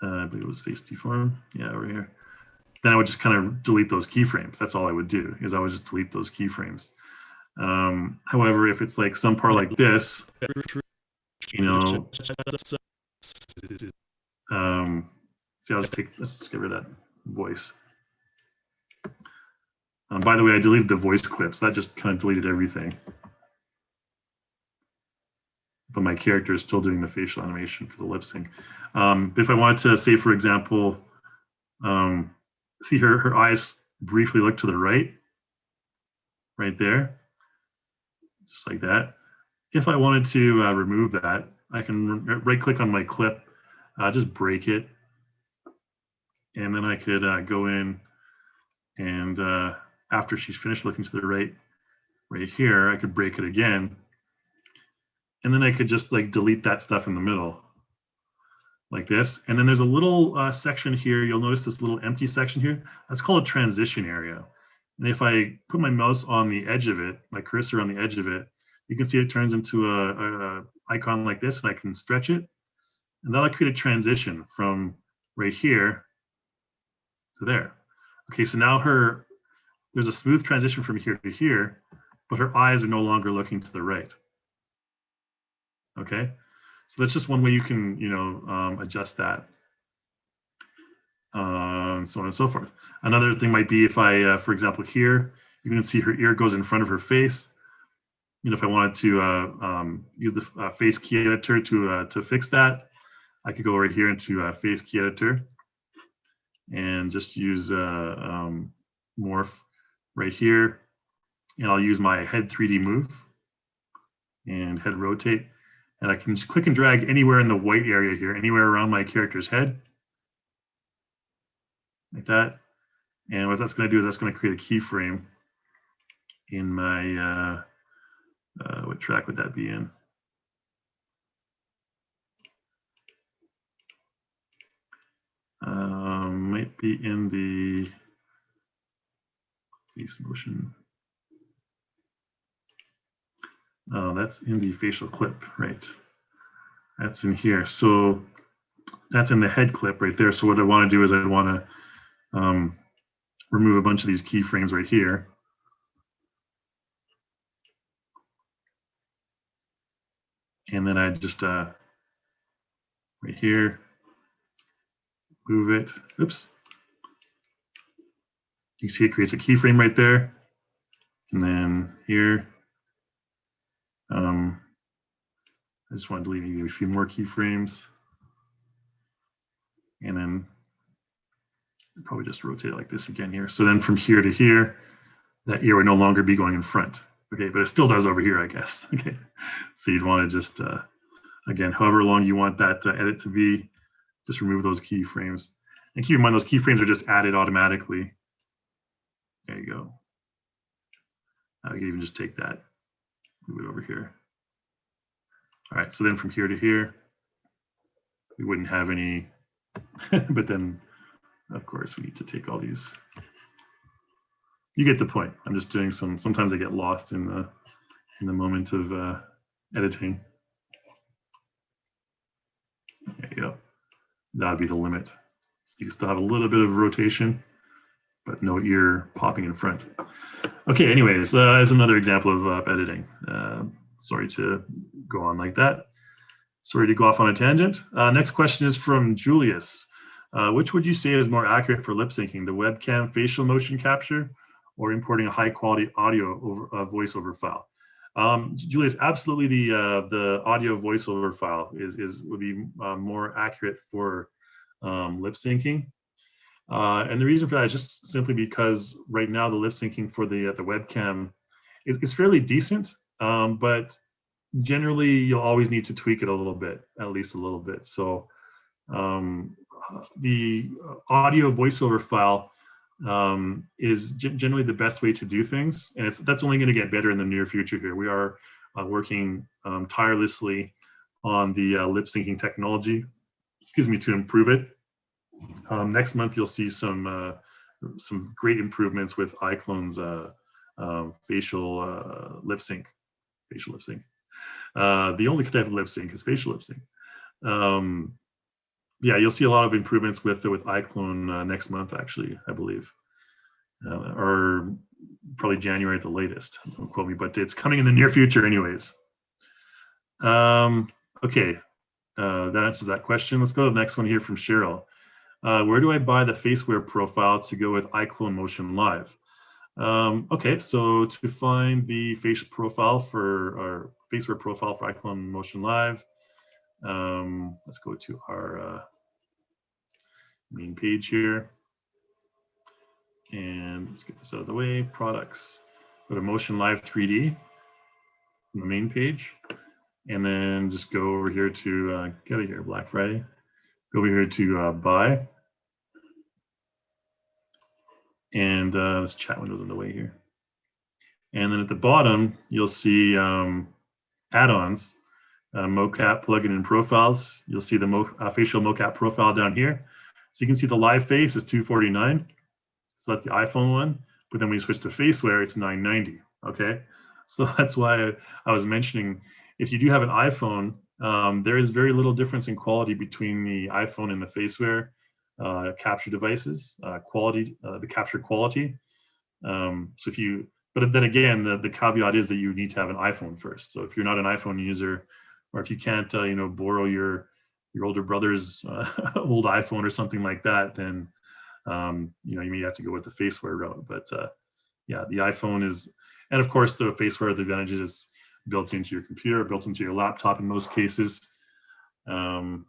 Speaker 1: I believe it was face deform. Yeah, over here. Then I would just kind of delete those keyframes. That's all I would do, is I would just delete those keyframes. However, if it's like some part like this, see, let's just get rid of that voice. By the way, I deleted the voice clips. That just kind of deleted everything. But my character is still doing the facial animation for the lip sync. But if I wanted to say, for example, see her eyes briefly look to the right there, just like that. If I wanted to remove that, I can right click on my clip, just break it. And then I could go in and after she's finished looking to the right here, I could break it again. And then I could just like delete that stuff in the middle like this. And then there's a little section here. You'll notice this little empty section here. That's called a transition area. And if I put my mouse on the edge of it, my cursor on the edge of it, you can see it turns into a icon like this, and I can stretch it. And that'll create a transition from right here to there. Okay, so now there's a smooth transition from here to here, but her eyes are no longer looking to the right. Okay, so that's just one way you can, adjust that, and so on and so forth. Another thing might be if I, for example, here, you can see her ear goes in front of her face. If I wanted to use the face key editor to fix that, I could go right here into face key editor and just use morph right here, and I'll use my head 3D move and head rotate, and I can just click and drag anywhere in the white area here, anywhere around my character's head, like that. And what that's going to do is that's going to create a keyframe in my what track would that be in? Might be in the face motion. Oh, that's in the facial clip, right? That's in here. So that's in the head clip right there. So what I want to do is I want to remove a bunch of these keyframes right here. And then I just right here, move it. Oops. You can see it creates a keyframe right there. And then here, I just want to delete maybe a few more keyframes. And then probably just rotate it like this again here. So then from here to here, that ear would no longer be going in front. Okay, but it still does over here, I guess. Okay, so you'd want to just, again, however long you want that edit to be, just remove those keyframes. And keep in mind, those keyframes are just added automatically. There you go. I can even just take that, move it over here. All right, so then from here to here, we wouldn't have any, but then, of course, we need to take all these. You get the point. I'm just doing sometimes I get lost in the moment of editing. There you go. That would be the limit. So you can still have a little bit of rotation, but no ear popping in front. Okay, anyways, as another example of editing. Sorry to go on like that. Sorry to go off on a tangent. Next question is from Julius. Which would you say is more accurate for lip syncing, the webcam facial motion capture or importing a high quality audio over, voiceover file? Julius, absolutely the audio voiceover file would be more accurate for lip syncing. And the reason for that is just simply because right now the lip syncing for the webcam is fairly decent, but generally you'll always need to tweak it a little bit, at least a little bit. So the audio voiceover file is generally the best way to do things, and that's only going to get better in the near future here. We are working tirelessly on the lip syncing technology, to improve it. Next month you'll see some great improvements with iclone's facial lip sync. The only type of lip sync is facial lip sync. Yeah, you'll see a lot of improvements with iclone next month, actually, I believe, or probably January at the latest. Don't quote me, but it's coming in the near future, anyways. Okay, that answers that question. Let's go to the next one here from Cheryl. Where do I buy the faceware profile to go with iclone Motion Live? Okay, so to find the facial profile or faceware profile for iclone Motion Live, let's go to our main page here, and let's get this out of the way. Products, go to Motion Live 3D on the main page, and then just go over here to get out of here, Black Friday. Go over here to buy, and this chat window's in the way here. And then at the bottom, you'll see add-ons, mocap plugin and profiles. You'll see the facial mocap profile down here. So you can see the live face is $249. So that's the iPhone one. But then when you switch to faceware, it's $990. Okay. So that's why I was mentioning, if you do have an iPhone, there is very little difference in quality between the iPhone and the faceware capture devices, the capture quality. But then again, the caveat is that you need to have an iPhone first. So if you're not an iPhone user, or if you can't, borrow your older brother's old iPhone or something like that, then you may have to go with the faceware route. But yeah, the iPhone is, and of course the faceware, the advantage is built into your computer, built into your laptop in most cases, and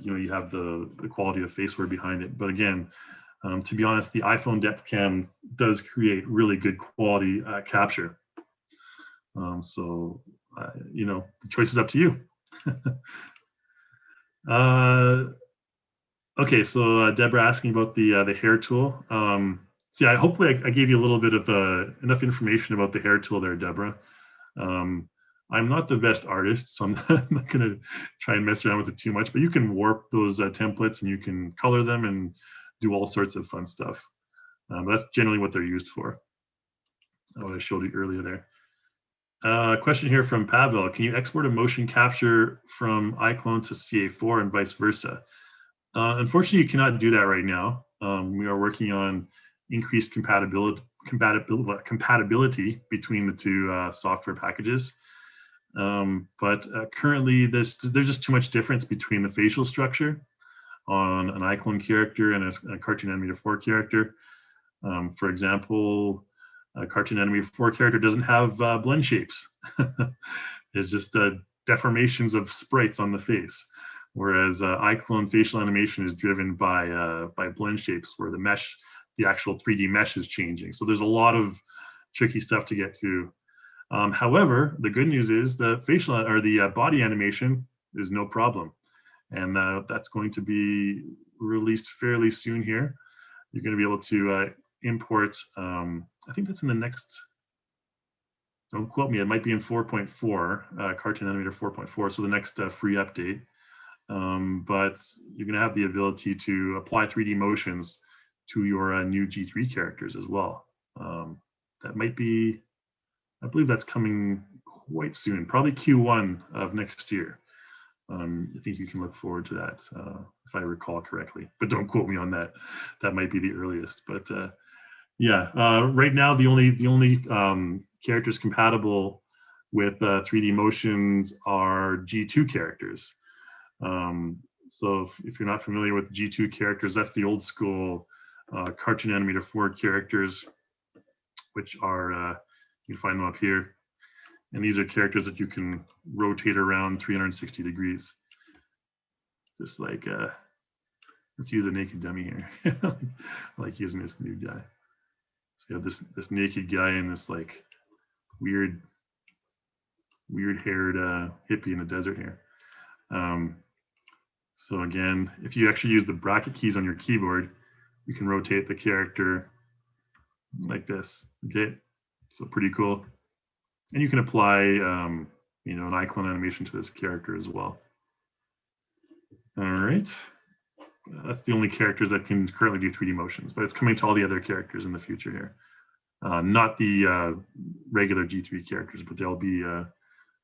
Speaker 1: you have the quality of faceware behind it. But again, to be honest, the iPhone depth cam does create really good quality capture. So the choice is up to you. Okay, so Deborah asking about the hair tool. See, hopefully I gave you a little bit of enough information about the hair tool there, Deborah. I'm not the best artist, so I'm not going to try and mess around with it too much, but you can warp those templates and you can color them and do all sorts of fun stuff. That's generally what they're used for. What I showed you earlier there. Question here from Pavel. Can you export a motion capture from iclone to CA4 and vice versa? Unfortunately, you cannot do that right now. We are working on increased compatibility between the two software packages. But currently, there's just too much difference between the facial structure on an iclone character and a Cartoon Animator 4 character. For example, a Cartoon Animator 4 character doesn't have blend shapes. It's just deformations of sprites on the face, whereas iclone facial animation is driven by blend shapes, where the actual 3D mesh is changing. So there's a lot of tricky stuff to get through. However, the good news is the facial or the body animation is no problem, and that's going to be released fairly soon here. You're going to be able to import. I think that's in the next. Don't quote me. It might be in 4.4, Cartoon Animator 4.4. So the next free update. But you're going to have the ability to apply 3D motions to your new G3 characters as well. That might be. I believe that's coming quite soon, probably Q1 of next year. I think you can look forward to that, if I recall correctly, but don't quote me on that. That might be the earliest, but yeah, right now the only characters compatible with 3D motions are G2 characters. So if you're not familiar with G2 characters, that's the old school Cartoon Animator 4 characters, which are, you can find them up here. And these are characters that you can rotate around 360 degrees. Just like, let's use a naked dummy here. I like using this new guy. So you have this naked guy and this like weird haired hippie in the desert here. So again, if you actually use the bracket keys on your keyboard, you can rotate the character like this. Okay, so pretty cool. And you can apply, an iclone animation to this character as well. All right, that's the only characters that can currently do 3D motions, but it's coming to all the other characters in the future here. Not the regular G3 characters, but they'll be a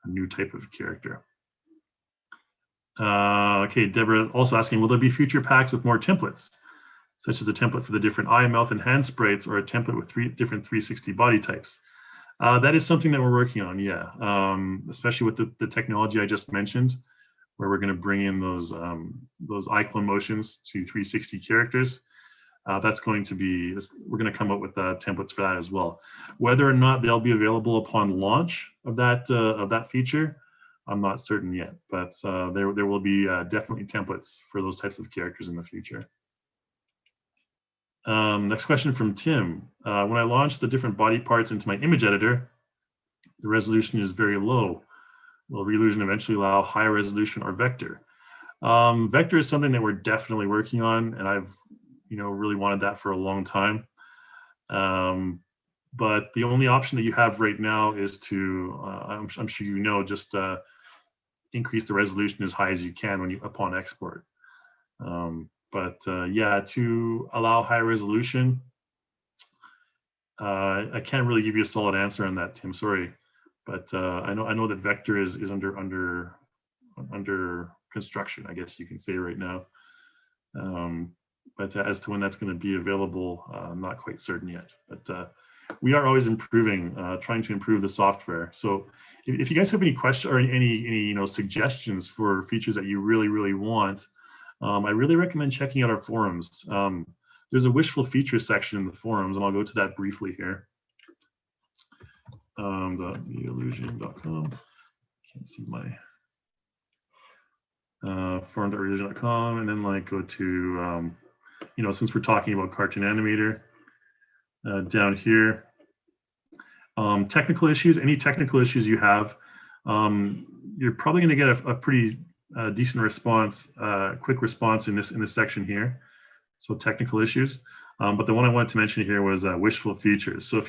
Speaker 1: new type of character. Okay, Deborah also asking, will there be future packs with more templates, such as a template for the different eye, mouth, and hand sprites, or a template with different 360 body types? That is something that we're working on, yeah. Especially with the technology I just mentioned, where we're going to bring in those iclone motions to 360 characters. That's going to be, we're going to come up with templates for that as well. Whether or not they'll be available upon launch of that feature, I'm not certain yet, but there will be definitely templates for those types of characters in the future. Next question from Tim. When I launch the different body parts into my image editor, the resolution is very low. Will Relusion eventually allow higher resolution or vector? Vector is something that we're definitely working on, and I've really wanted that for a long time. But the only option that you have right now is to, I'm sure just increase the resolution as high as you can upon export. Yeah, to allow high resolution, I can't really give you a solid answer on that, Tim. Sorry, but I know that vector is under construction, I guess you can say right now. But as to when that's going to be available, I'm not quite certain yet. But we are always improving, trying to improve the software. So if you guys have any questions or any suggestions for features that you really want, I really recommend checking out our forums. There's a wishful features section in the forums, and I'll go to that briefly here. Theillusion.com. Can't see my forum.relusion.com, and then go to since we're talking about Cartoon Animator, down here, technical issues. Any technical issues you have, you're probably going to get a pretty decent response, quick response in this section here. So technical issues, but the one I wanted to mention here was wishful features. So if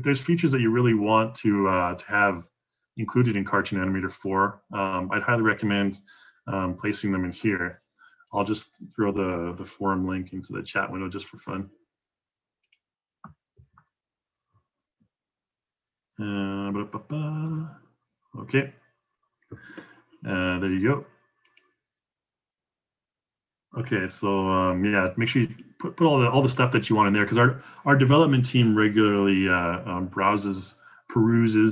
Speaker 1: there's features that you really want to have included in Cartoon Animator 4, I'd highly recommend placing them in here. I'll just throw the forum link into the chat window just for fun. Okay, there you go. Okay, so yeah, make sure you put all the stuff that you want in there, because our development team regularly peruses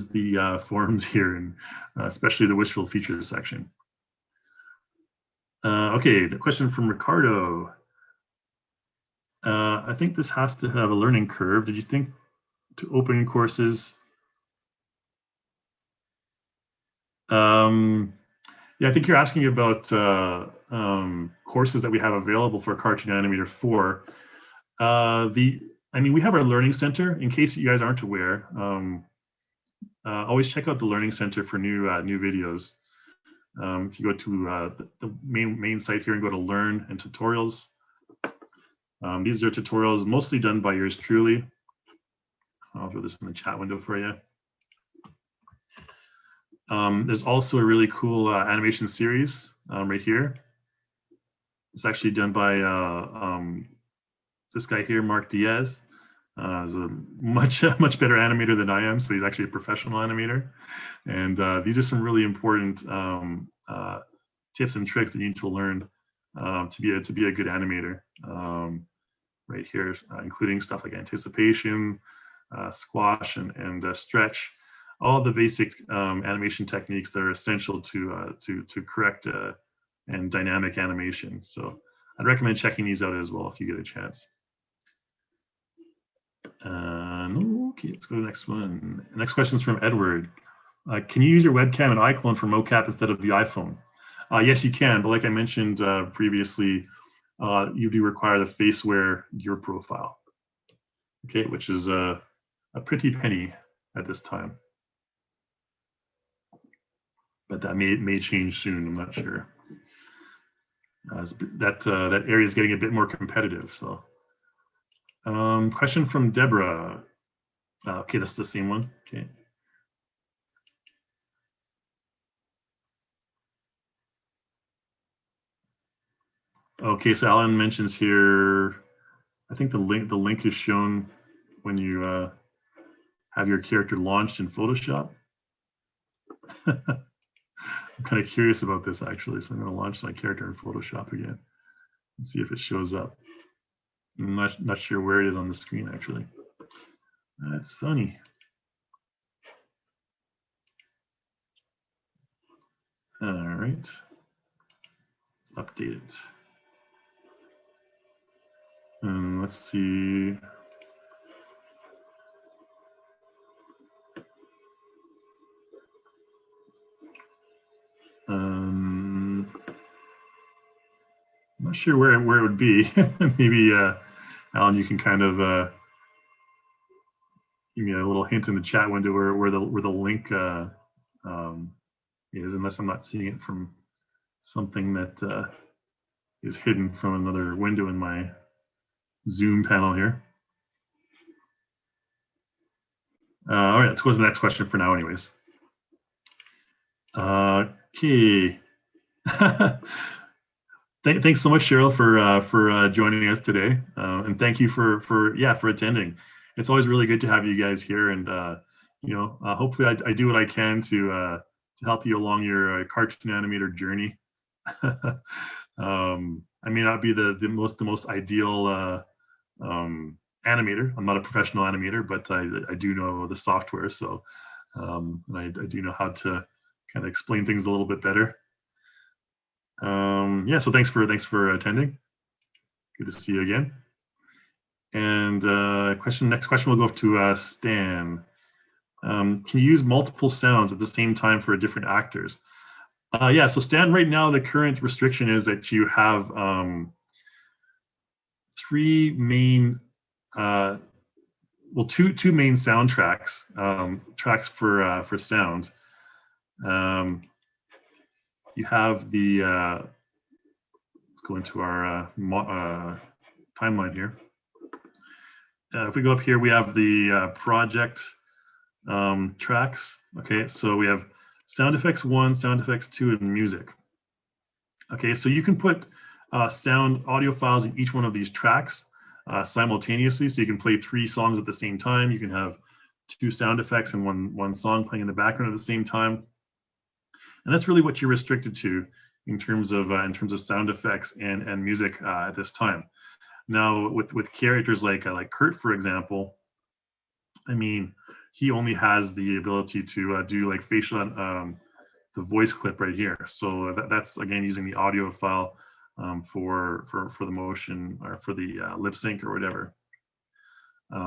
Speaker 1: the forums here, and especially the wishful features section. Okay, the question from Ricardo. I think this has to have a learning curve. Did you think to open courses? Yeah, I think you're asking about courses that we have available for Cartoon Animator 4. We have our Learning Center. In case you guys aren't aware, always check out the Learning Center for new videos. If you go to the main site here and go to Learn and Tutorials, these are tutorials mostly done by yours truly. I'll throw this in the chat window for you. There's also a really cool animation series right here. It's actually done by this guy here, Mark Diaz. Is a much better animator than I am, so he's actually a professional animator. And these are some really important tips and tricks that you need to learn to be a good animator. Right here, including stuff like anticipation, squash, and stretch. all the basic animation techniques that are essential to correct and dynamic animation. So I'd recommend checking these out as well if you get a chance. Okay, let's go to the next one. The next question is from Edward. Can you use your webcam and iclone for mocap instead of the iPhone? Yes, you can, but like I mentioned previously, you do require the FaceWare gear profile, okay, which is a pretty penny at this time. But that may change soon, I'm not sure. That area is getting a bit more competitive, so. Question from Deborah. Okay, that's the same one, okay. Okay, so Alan mentions here, I think the link is shown when you have your character launched in Photoshop. I'm kind of curious about this actually, so I'm going to launch my character in Photoshop again and see if it shows up. I'm not sure where it is on the screen actually. That's funny. All right, let's update it. And let's see. I'm not sure where it would be. Maybe Alan, you can kind of give me a little hint in the chat window where the link is, unless I'm not seeing it from something that is hidden from another window in my Zoom panel here. All right, let's go to the next question for now anyways. Okay. Thanks so much, Cheryl, for joining us today, and thank you for attending. It's always really good to have you guys here, and hopefully I do what I can to help you along your cartoon animator journey. I may not be the most ideal animator. I'm not a professional animator, but I do know the software, so and I do know how to kind of explain things a little bit better. Yeah, so thanks for attending. Good to see you again. And next question will go to Stan. Can you use multiple sounds at the same time for different actors? Yeah, so Stan, right now the current restriction is that you have three main, two main soundtracks, tracks for sound. You have the, let's go into our timeline here. If we go up here, we have the project tracks. Okay, so we have sound effects 1, sound effects 2, and music. Okay, so you can put sound audio files in each one of these tracks simultaneously. So you can play 3 songs at the same time. You can have 2 sound effects and one song playing in the background at the same time. And that's really what you're restricted to in terms of sound effects and music at this time. Now, with characters like Kurt, for example, I mean, he only has the ability to do like facial, the voice clip right here. So that's again using the audio file for the motion or for the lip sync or whatever.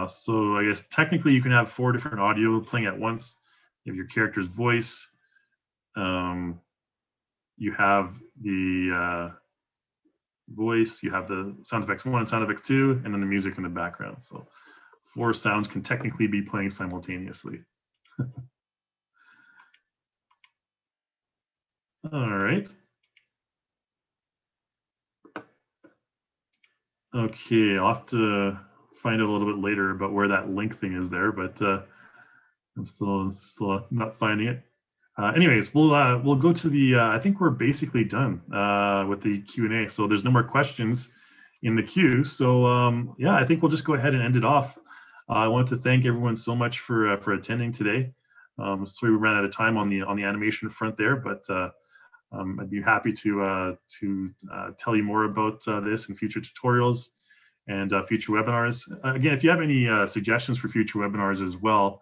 Speaker 1: So I guess technically you can have 4 different audio playing at once. You have your character's voice. You have the voice, you have the sound effects 1 and sound effects 2, and then the music in the background. So 4 sounds can technically be playing simultaneously. All right. Okay, I'll have to find out a little bit later about where that link thing is there, but I'm still not finding it. Anyways, we'll go to the. I think we're basically done with the Q&A. So there's no more questions in the queue. So yeah, I think we'll just go ahead and end it off. I want to thank everyone so much for attending today. Sorry we ran out of time on the animation front there, but I'd be happy to tell you more about this in future tutorials and future webinars. Again, if you have any suggestions for future webinars as well,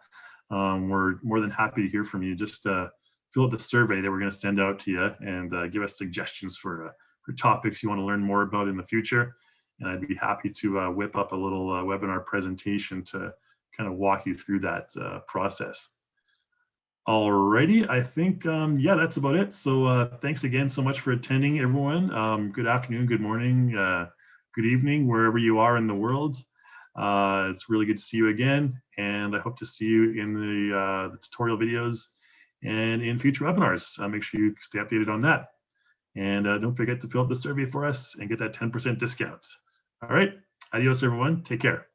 Speaker 1: we're more than happy to hear from you. Just fill out the survey that we're going to send out to you, and give us suggestions for topics you want to learn more about in the future. And I'd be happy to whip up a little webinar presentation to kind of walk you through that process. Alrighty, I think, yeah, that's about it. So thanks again so much for attending, everyone. Good afternoon, good morning, good evening, wherever you are in the world. It's really good to see you again, and I hope to see you in the tutorial videos and in future webinars. Make sure you stay updated on that. And don't forget to fill out the survey for us and get that 10% discount. All right, adios, everyone. Take care.